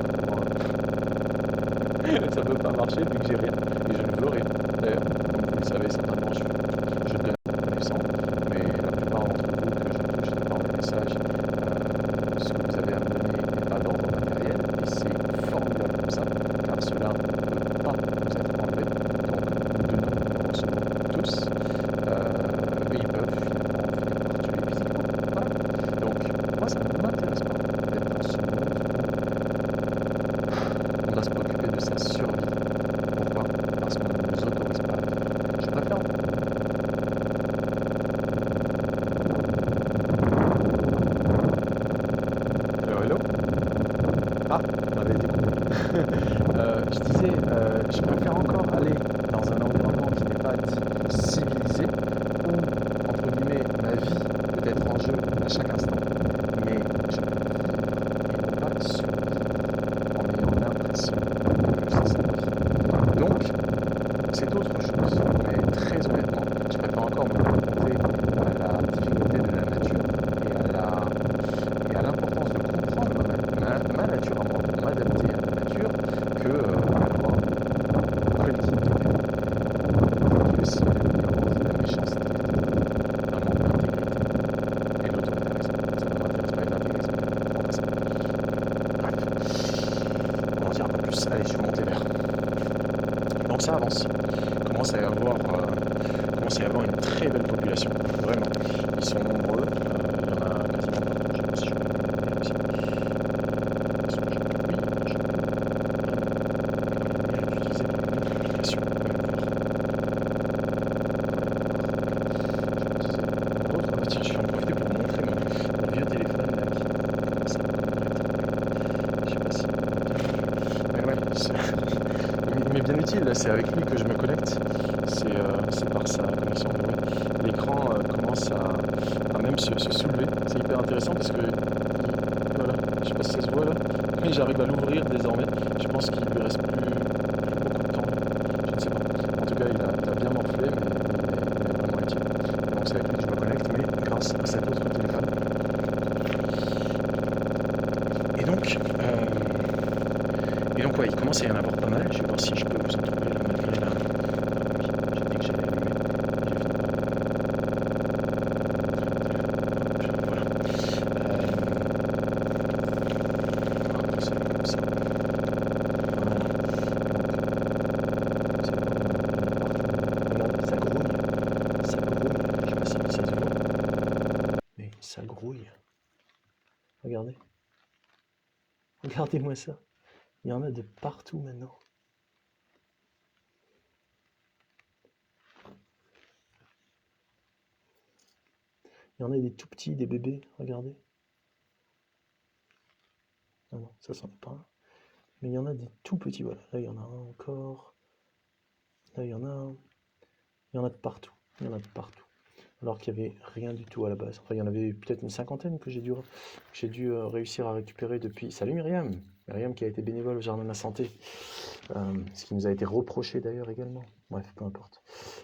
peut pas marcher vu que j'ai rien. Et je ne veux rien, d'ailleurs. Comme vous le savez certainement, je donne à mes connaissants, mais la plupart d'entre vous que je touche de par mes messages, ce que vous avez à me donner n'est pas d'ordre matériel, et c'est formidable comme ça, car cela ne peut pas vous être enlevé. Donc nous donnons, nous recevons tous, et ils peuvent finalement finir par tuer physiquement. Voilà. Donc moi ça ne m'intéresse pas d'être dans ce monde où on doit se préoccuper de sa survie. Pourquoi? Parce qu'on ne nous autorise pas à vivre. Je préfère. Hello, hello. Ah, on avait été coupé. Je disais, je préfère encore aller dans un environnement qui n'est pas dit civilisé, où, entre guillemets, ma vie peut être en jeu à chaque instant, mais je peux vivre et non pas survivre en ayant l'impression que c'est ça ma vie. Donc, c'est autre chose, mais très honnêtement, je préfère encore me confronter à la difficulté de la nature et à l'importance de comprendre ma nature à moi pour m'adapter à la nature que avoir un collectif de paix. Et aussi l'ignorance, la méchanceté, un manque d'intégrité et de l'autoritarisme. Ça ne m'intéresse pas, et l'intégrisme. On passe. Bref, on va en dire un peu plus. Allez, je vais monter vers. Donc ça avance. Commence à y avoir une très belle population, vraiment. Ils sont nombreux, il y en a quasiment partout. Je sais pas si je peux les regarder aussi. Est-ce que je peux? Oui, je peux. Ah non, les lumières utilisées par une autre application. Je me disais, une autre, bah tiens, je vais en profiter pour vous montrer mon vieux téléphone là qui commence à me. Je sais pas si on peut bien vu. Mais ouais, il m'est bien utile, là, c'est avec lui que je me connecte. C'est par sa connexion, mais ouais, l'écran commence à même se soulever. C'est hyper intéressant parce que, voilà, je sais pas si ça se voit là, mais j'arrive à l'ouvrir désormais. Je pense qu'il lui reste plus beaucoup de temps, je ne sais pas. En tout cas, il a bien morflé, mais il m'est vraiment utile. Donc c'est avec lui que je me connecte, mais grâce à cet autre téléphone. Et donc ouais, il commence à y en avoir pas mal. Je vais voir si je peux vous en trouver là malgré la. Oui, j'ai dit que j'allais allumer. J'ai fini par hop, voilà. On va procéder comme ça. Voilà. Donc, c'est comme partout. Regardez, ça grouille. Ça grouille. Je sais pas si ça se voit. Mais ça grouille. Regardez. Regardez-moi ça. Il y en a de partout maintenant. Il y en a des tout petits, des bébés. Regardez. Ah non, ça s'en est pas un. Mais il y en a des tout petits, voilà. Là, il y en a un encore. Là, il y en a un. Il y en a de partout. Il y en a de partout. Alors qu'il n'y avait rien du tout à la base. Enfin, il y en avait peut-être une cinquantaine que j'ai dû réussir à récupérer depuis. Salut Myriam! Myriam qui a été bénévole au Jardin de la Santé. Ce qui nous a été reproché d'ailleurs également. Bref, peu importe.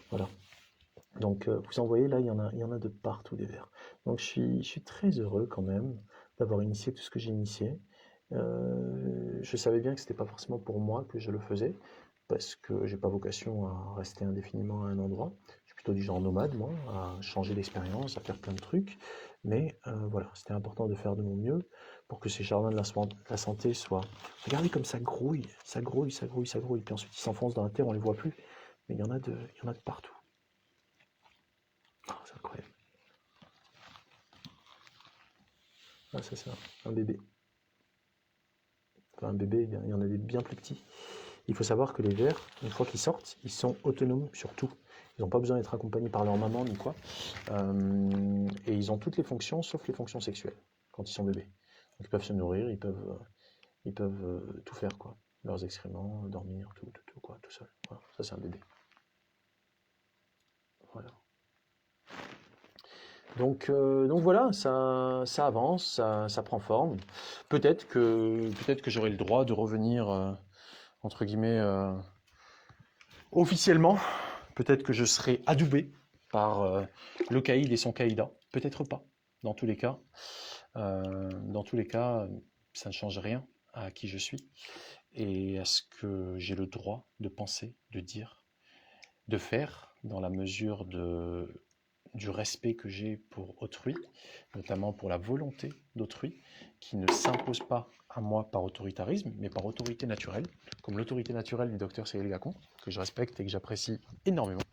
Voilà. Donc, vous en voyez, là, il y en a de partout des vers. Donc, je suis très heureux quand même d'avoir initié tout ce que j'ai initié. Je savais bien que c'était pas forcément pour moi que je le faisais, parce que j'ai pas vocation à rester indéfiniment à un endroit. Je suis plutôt du genre nomade, moi, à changer d'expérience, à faire plein de trucs. Mais voilà, c'était important de faire de mon mieux pour que ces jardins de la santé soient. Regardez comme ça grouille, ça grouille, ça grouille, ça grouille. Puis ensuite, ils s'enfoncent dans la terre, on les voit plus. Mais il y en a de partout. Oh, c'est incroyable. Ah, ça, c'est un bébé. Enfin, un bébé, il y en a des bien plus petits. Il faut savoir que les vers, une fois qu'ils sortent, ils sont autonomes sur tout. Ils n'ont pas besoin d'être accompagnés par leur maman ni quoi. Et ils ont toutes les fonctions, sauf les fonctions sexuelles, quand ils sont bébés. Donc ils peuvent se nourrir, ils peuvent tout faire, quoi. Leurs excréments, dormir, tout, quoi, tout seul. Voilà, ça c'est un bébé. Voilà. Donc voilà, ça avance, ça prend forme. Peut-être que j'aurai le droit de revenir, entre guillemets, officiellement. Peut-être que je serai adoubé par le caïd et son caïda. Peut-être pas. Dans tous les cas, ça ne change rien à qui je suis et à ce que j'ai le droit de penser, de dire, de faire dans la mesure du respect que j'ai pour autrui, notamment pour la volonté d'autrui, qui ne s'impose pas à moi par autoritarisme, mais par autorité naturelle, comme l'autorité naturelle du docteur Cyril Gacon, que je respecte et que j'apprécie énormément.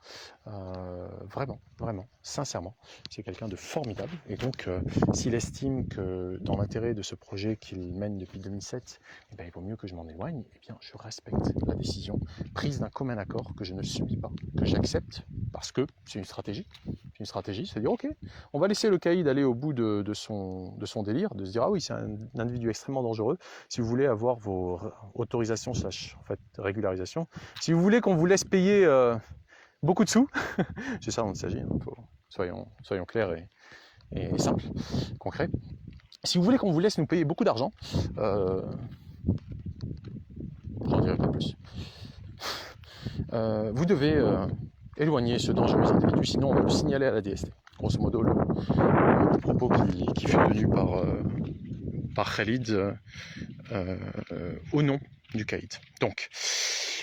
Vraiment, vraiment, sincèrement, c'est quelqu'un de formidable. Et donc, s'il estime que dans l'intérêt de ce projet qu'il mène depuis 2007, eh bien, il vaut mieux que je m'en éloigne, eh bien, je respecte la décision prise d'un commun accord que je ne subis pas, que j'accepte, parce que c'est une stratégie. C'est une stratégie, c'est de dire, ok, on va laisser le caïd aller au bout de son délire, de se dire, ah oui, c'est un individu extrêmement dangereux. Si vous voulez avoir vos autorisations slash en fait, régularisation, si vous voulez qu'on vous laisse payer beaucoup de sous, c'est ça dont il s'agit, hein, soyons clairs et simples, concrets. Si vous voulez qu'on vous laisse nous payer beaucoup d'argent, j'en dirai pas plus. Vous devez éloigner ce dangereux individu, sinon on va le signaler à la DST. Grosso modo, le propos qui fut tenu par Khalid au nom du caïd. Donc,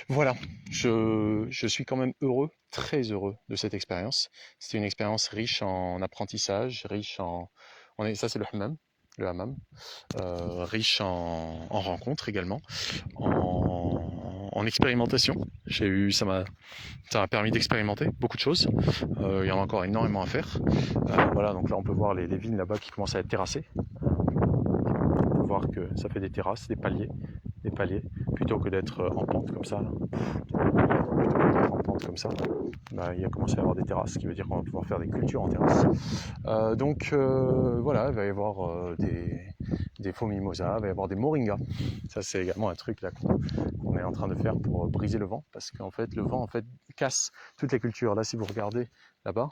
voilà, je suis quand même heureux, très heureux de cette expérience. C'était une expérience riche en apprentissage, riche ça c'est le hammam, riche en rencontres également, en expérimentation. Ça m'a permis d'expérimenter beaucoup de choses. Il y en a encore énormément à faire. Voilà, donc là on peut voir les vignes là-bas qui commencent à être terrassées. On peut voir que ça fait des terrasses, des paliers, plutôt que d'être en pente comme ça. Bah, il a commencé à y avoir des terrasses, ce qui veut dire qu'on va pouvoir faire des cultures en terrasse. Donc voilà, il va y avoir des faux mimosas, il va y avoir des moringas. Ça c'est également un truc là qu'on est en train de faire pour briser le vent, parce qu'en fait le vent en fait casse toutes les cultures. Là si vous regardez là-bas,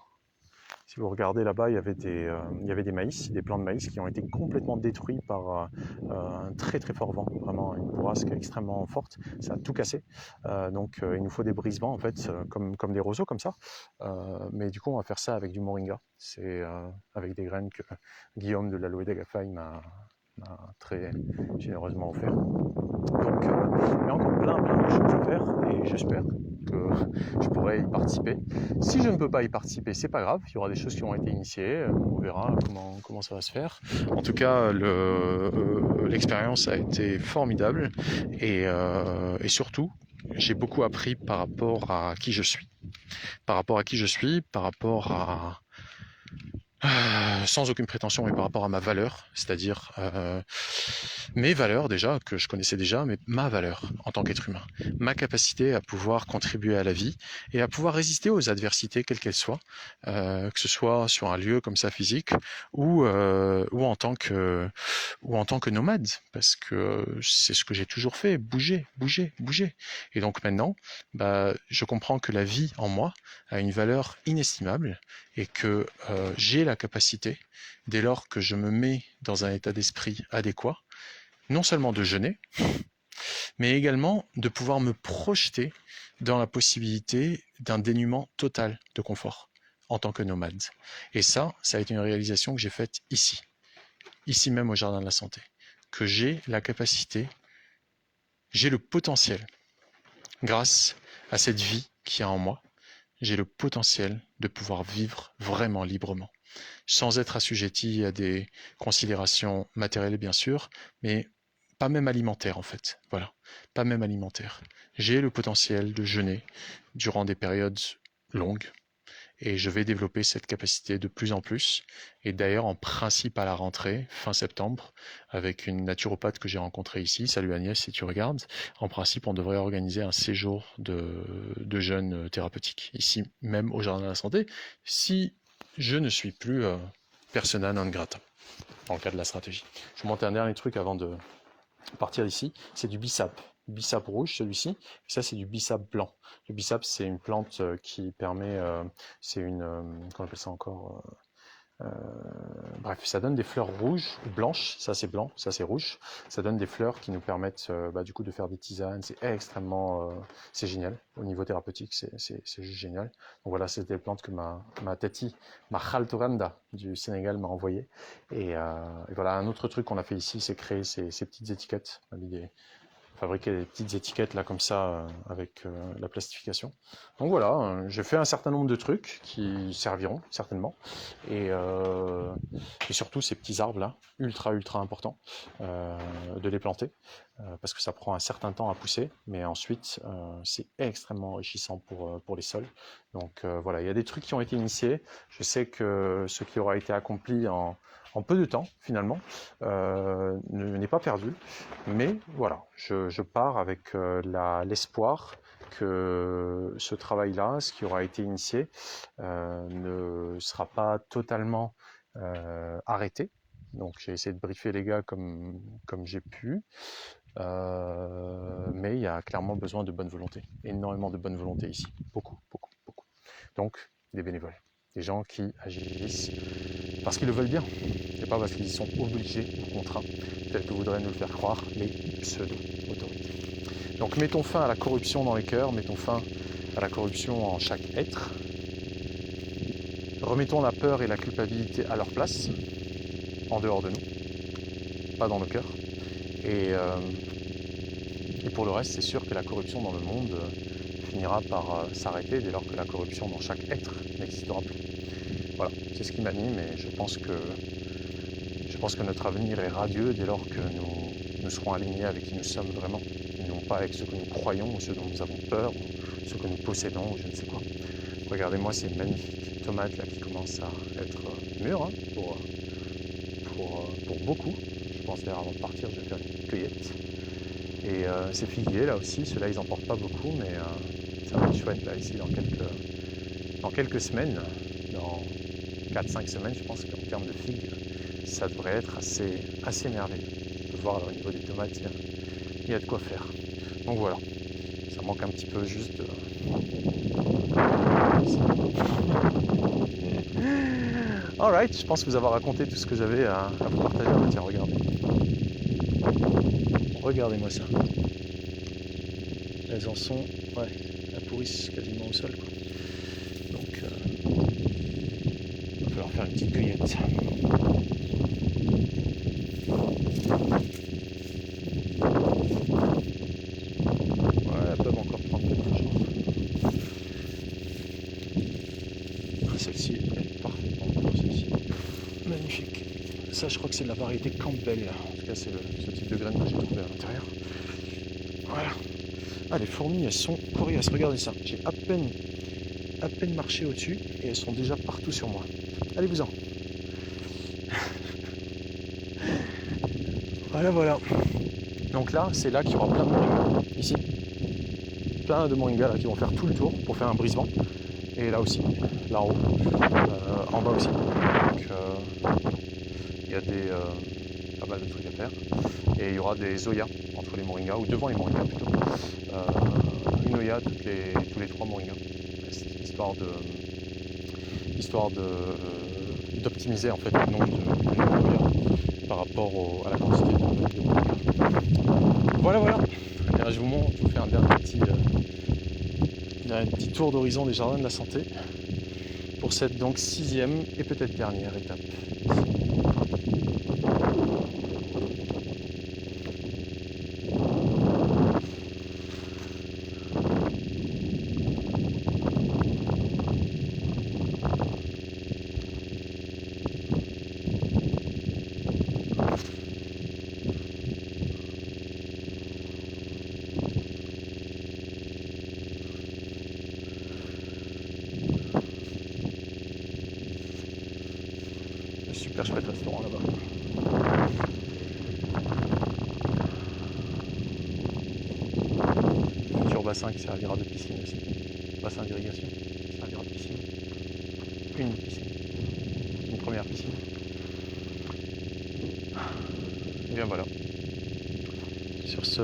il y avait des maïs, des plants de maïs qui ont été complètement détruits par un très très fort vent, vraiment une bourrasque extrêmement forte. Ça a tout cassé. Donc il nous faut des brise-vents en fait, comme des roseaux comme ça. Mais du coup, on va faire ça avec du moringa. C'est avec des graines que Guillaume de l'Aloe d'Agafay m'a très généreusement offert. Donc, il y a encore plein de choses à faire et j'espère que je pourrai y participer. Si je ne peux pas y participer, c'est pas grave, il y aura des choses qui ont été initiées, on verra comment ça va se faire. En tout cas, l'expérience a été formidable et surtout, j'ai beaucoup appris par rapport à qui je suis. Par rapport à sans aucune prétention, mais par rapport à ma valeur, c'est-à-dire mes valeurs déjà, que je connaissais déjà, mais ma valeur en tant qu'être humain, ma capacité à pouvoir contribuer à la vie et à pouvoir résister aux adversités, quelles qu'elles soient, que ce soit sur un lieu comme ça physique ou en tant que nomade, parce que c'est ce que j'ai toujours fait, bouger. Et donc maintenant, bah, je comprends que la vie en moi a une valeur inestimable et que j'ai la capacité, dès lors que je me mets dans un état d'esprit adéquat, non seulement de jeûner, mais également de pouvoir me projeter dans la possibilité d'un dénuement total de confort en tant que nomade. Et ça a été une réalisation que j'ai faite ici même au Jardin de la Santé, que j'ai la capacité, j'ai le potentiel, grâce à cette vie qu'il y a en moi, j'ai le potentiel de pouvoir vivre vraiment librement, sans être assujetti à des considérations matérielles bien sûr, mais pas même alimentaires en fait. Voilà, pas même alimentaires. J'ai le potentiel de jeûner durant des périodes longues et je vais développer cette capacité de plus en plus. Et d'ailleurs, en principe à la rentrée, fin septembre, avec une naturopathe que j'ai rencontrée ici, salut Agnès si tu regardes, en principe on devrait organiser un séjour de jeûne thérapeutique, ici même au Jardin de la Santé, si je ne suis plus persona non grata, dans le cadre de la stratégie. Je vous montre un dernier truc avant de partir d'ici, c'est du bissap. Bissap rouge, celui-ci, et ça c'est du bissap blanc. Le bissap c'est une plante qui permet, c'est une, comment on appelle ça encore, bref, ça donne des fleurs rouges ou blanches, ça c'est blanc, ça c'est rouge. Ça donne des fleurs qui nous permettent du coup de faire des tisanes, c'est extrêmement, c'est génial. Au niveau thérapeutique, c'est juste génial. Donc voilà, c'est des plantes que ma tati, ma Khaltoranda du Sénégal m'a envoyé. Et voilà, un autre truc qu'on a fait ici, c'est créer ces petites étiquettes, fabriquer des petites étiquettes là comme ça avec la plastification. Donc voilà, j'ai fait un certain nombre de trucs qui serviront certainement et surtout ces petits arbres là, ultra importants de les planter parce que ça prend un certain temps à pousser, mais ensuite c'est extrêmement enrichissant pour les sols. Donc voilà, il y a des trucs qui ont été initiés. Je sais que ce qui aura été accompli en peu de temps finalement n'est pas perdu, mais voilà, je pars avec l'espoir que ce travail-là, ce qui aura été initié, ne sera pas totalement arrêté. Donc j'ai essayé de briefer les gars comme j'ai pu, mais il y a clairement besoin de bonne volonté, énormément de bonne volonté ici, beaucoup. Donc des bénévoles, des gens qui agissent parce qu'ils le veulent bien, et pas parce qu'ils sont obligés ou contraints, tel que voudraient nous le faire croire les pseudo-autorités. Donc mettons fin à la corruption dans les cœurs, mettons fin à la corruption en chaque être, remettons la peur et la culpabilité à leur place, en dehors de nous, pas dans nos cœurs, et pour le reste, c'est sûr que la corruption dans le monde finira par s'arrêter dès lors que la corruption dans chaque être n'existera plus. Voilà, c'est ce qui m'anime et je pense que notre avenir est radieux dès lors que nous serons alignés avec qui nous sommes vraiment, et non pas avec ce que nous croyons ou ce dont nous avons peur ou ce que nous possédons ou je ne sais quoi. Regardez-moi ces magnifiques tomates là qui commencent à être mûres pour beaucoup. Je pense d'ailleurs avant de partir, je vais faire une cueillette. Et ces figuiers là aussi, ceux-là ils n'en portent pas beaucoup, mais ça va être chouette là ici dans quelques semaines, dans 4-5 semaines, je pense qu'en termes de figues, ça devrait être assez merveilleux. On peut voir là, au niveau des tomates, il y a de quoi faire. Donc voilà, ça manque un petit peu juste de... Alright, je pense vous avoir raconté tout ce que j'avais à vous partager. Tiens, regardez. Regardez-moi ça. Elles en sont, ouais, elles pourrissent quasiment au sol, quoi. Donc, il va falloir faire une petite cueillette. Ouais, elles peuvent encore prendre quelque chose. Celle-ci est parfaitement pour celle-ci. Magnifique. Ça, je crois que c'est de la variété Campbell. En tout cas, c'est ce type de graines que j'ai trouvé à l'intérieur. Voilà. Ah, les fourmis, elles sont coriaces. Regardez ça. J'ai à peine marché au-dessus et elles sont déjà partout sur moi. Allez-vous-en. Voilà. Donc là, c'est là qu'il y aura plein de moringa. Ici. Plein de moringa là, qui vont faire tout le tour pour faire un brise-vent. Et là aussi, là en haut, en bas aussi. Donc il y a pas mal de trucs à faire. Et il y aura des oyas entre les moringas, ou devant les moringas plutôt. Une oya tous les 3 moringas. Histoire d'optimiser en fait le nombre d'oyas par rapport à la quantité de moringas. Voilà. Et je vous fais un dernier petit tour d'horizon des jardins de la santé pour cette donc 6e et peut-être dernière étape. Super chouette restaurant là-bas. Futur bassin qui servira de piscine aussi. Bassin d'irrigation qui servira de piscine. Une piscine. Une première piscine. Et bien voilà. Sur ce,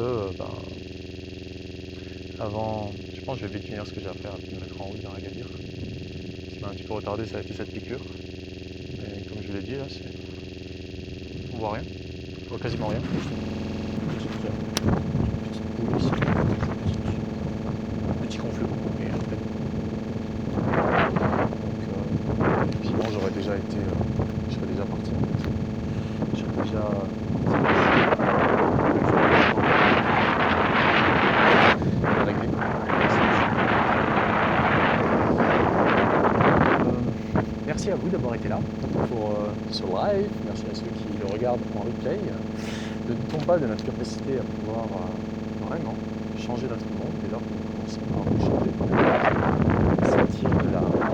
avant, je pense que je vais vite finir ce que j'ai à faire et me mettre en route vers Agadir. Ce qui m'a un petit peu retardé, ça a été cette piqûre. Mais comme je vous l'ai dit, là, On voit rien, on voit quasiment rien. Petite boule ici, petit conflit. Et après. Donc, sinon j'aurais déjà été, je serais déjà parti. Je serais déjà réglé. Merci à vous d'avoir été là pour ce live. Merci à ceux qui le regardent en replay. Ne doutons pas de notre capacité à pouvoir vraiment changer notre monde dès lors que nous commençons par le changer, sentir de la peur,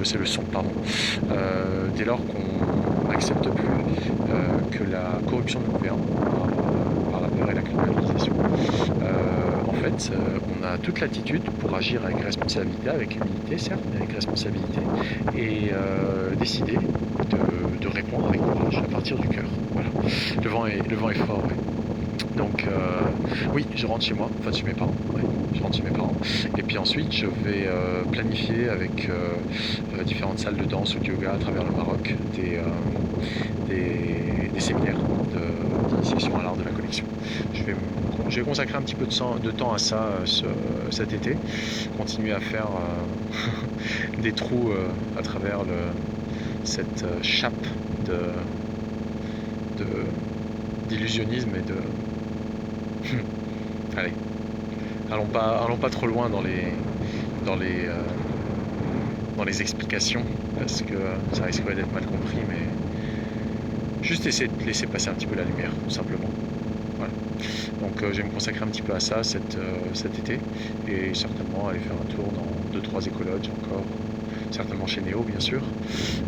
c'est le son, pardon. Dès lors qu'on n'accepte plus que la corruption nous gouverne par la peur et la criminalisation, en fait, on a toute l'attitude pour agir avec responsabilité, avec humilité, certes, mais avec responsabilité, et décider de répondre avec courage à partir du cœur. Voilà. Le vent est fort, ouais. Donc oui, je rentre chez moi, enfin chez mes parents, ouais, je rentre chez mes parents. Et puis ensuite, je vais planifier avec différentes salles de danse ou de yoga à travers le Maroc des séminaires d'initiation à l'art de la connexion. Je vais consacrer un petit peu de temps à ça cet été, continuer à faire des trous à travers cette chape d'illusionnisme et de... Allez, allons pas trop loin dans les explications, parce que ça risquerait d'être mal compris, mais juste essayer de laisser passer un petit peu la lumière, tout simplement. Voilà. Donc je vais me consacrer un petit peu à ça cet été, et certainement aller faire un tour dans 2-3 écologes encore, certainement chez Néo bien sûr,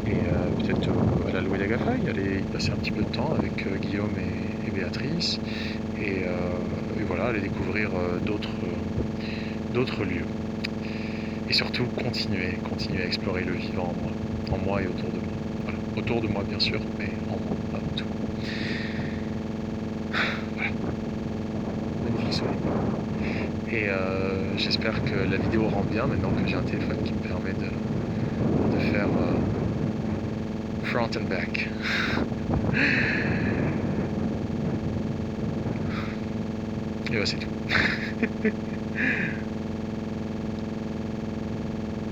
et peut-être à la Loué d'Agafay, aller y passer un petit peu de temps avec Guillaume et Béatrice, et voilà, aller découvrir d'autres lieux. Et surtout, continuer à explorer le vivant en moi et autour de moi. Voilà. Autour de moi, bien sûr, mais en moi, avant tout. Voilà. Magnifique soleil. Et j'espère que la vidéo rend bien, maintenant que j'ai un téléphone qui me permet de faire front and back. Et bah c'est tout.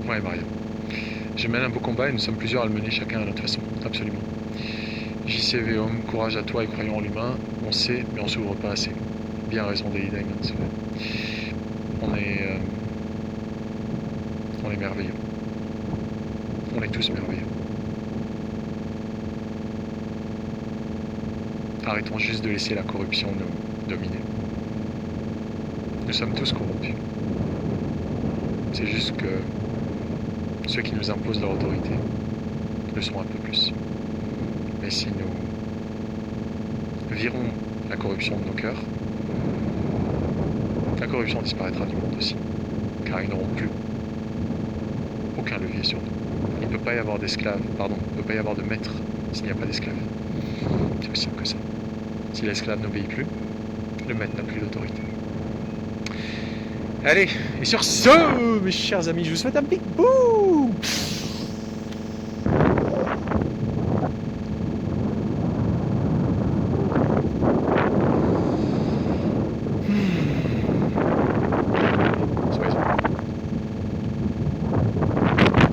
Ouais, Maria. Je mène un beau combat et nous sommes plusieurs à le mener chacun à notre façon. Absolument. JCV Homme, courage à toi et croyons en l'humain. On sait, mais on s'ouvre pas assez. Bien raison, Daily Diamonds. On est merveilleux. On est tous merveilleux. Arrêtons juste de laisser la corruption nous dominer. Nous sommes tous corrompus. C'est juste que ceux qui nous imposent leur autorité le sont un peu plus. Mais si nous virons la corruption de nos cœurs, la corruption disparaîtra du monde aussi, car ils n'auront plus aucun levier sur nous. Il ne peut pas y avoir d'esclaves, pardon, il ne peut pas y avoir de maître s'il n'y a pas d'esclaves. C'est aussi simple que ça. Si l'esclave n'obéit plus, le maître n'a plus d'autorité. Allez, et sur ce, mes chers amis, je vous souhaite un big boom.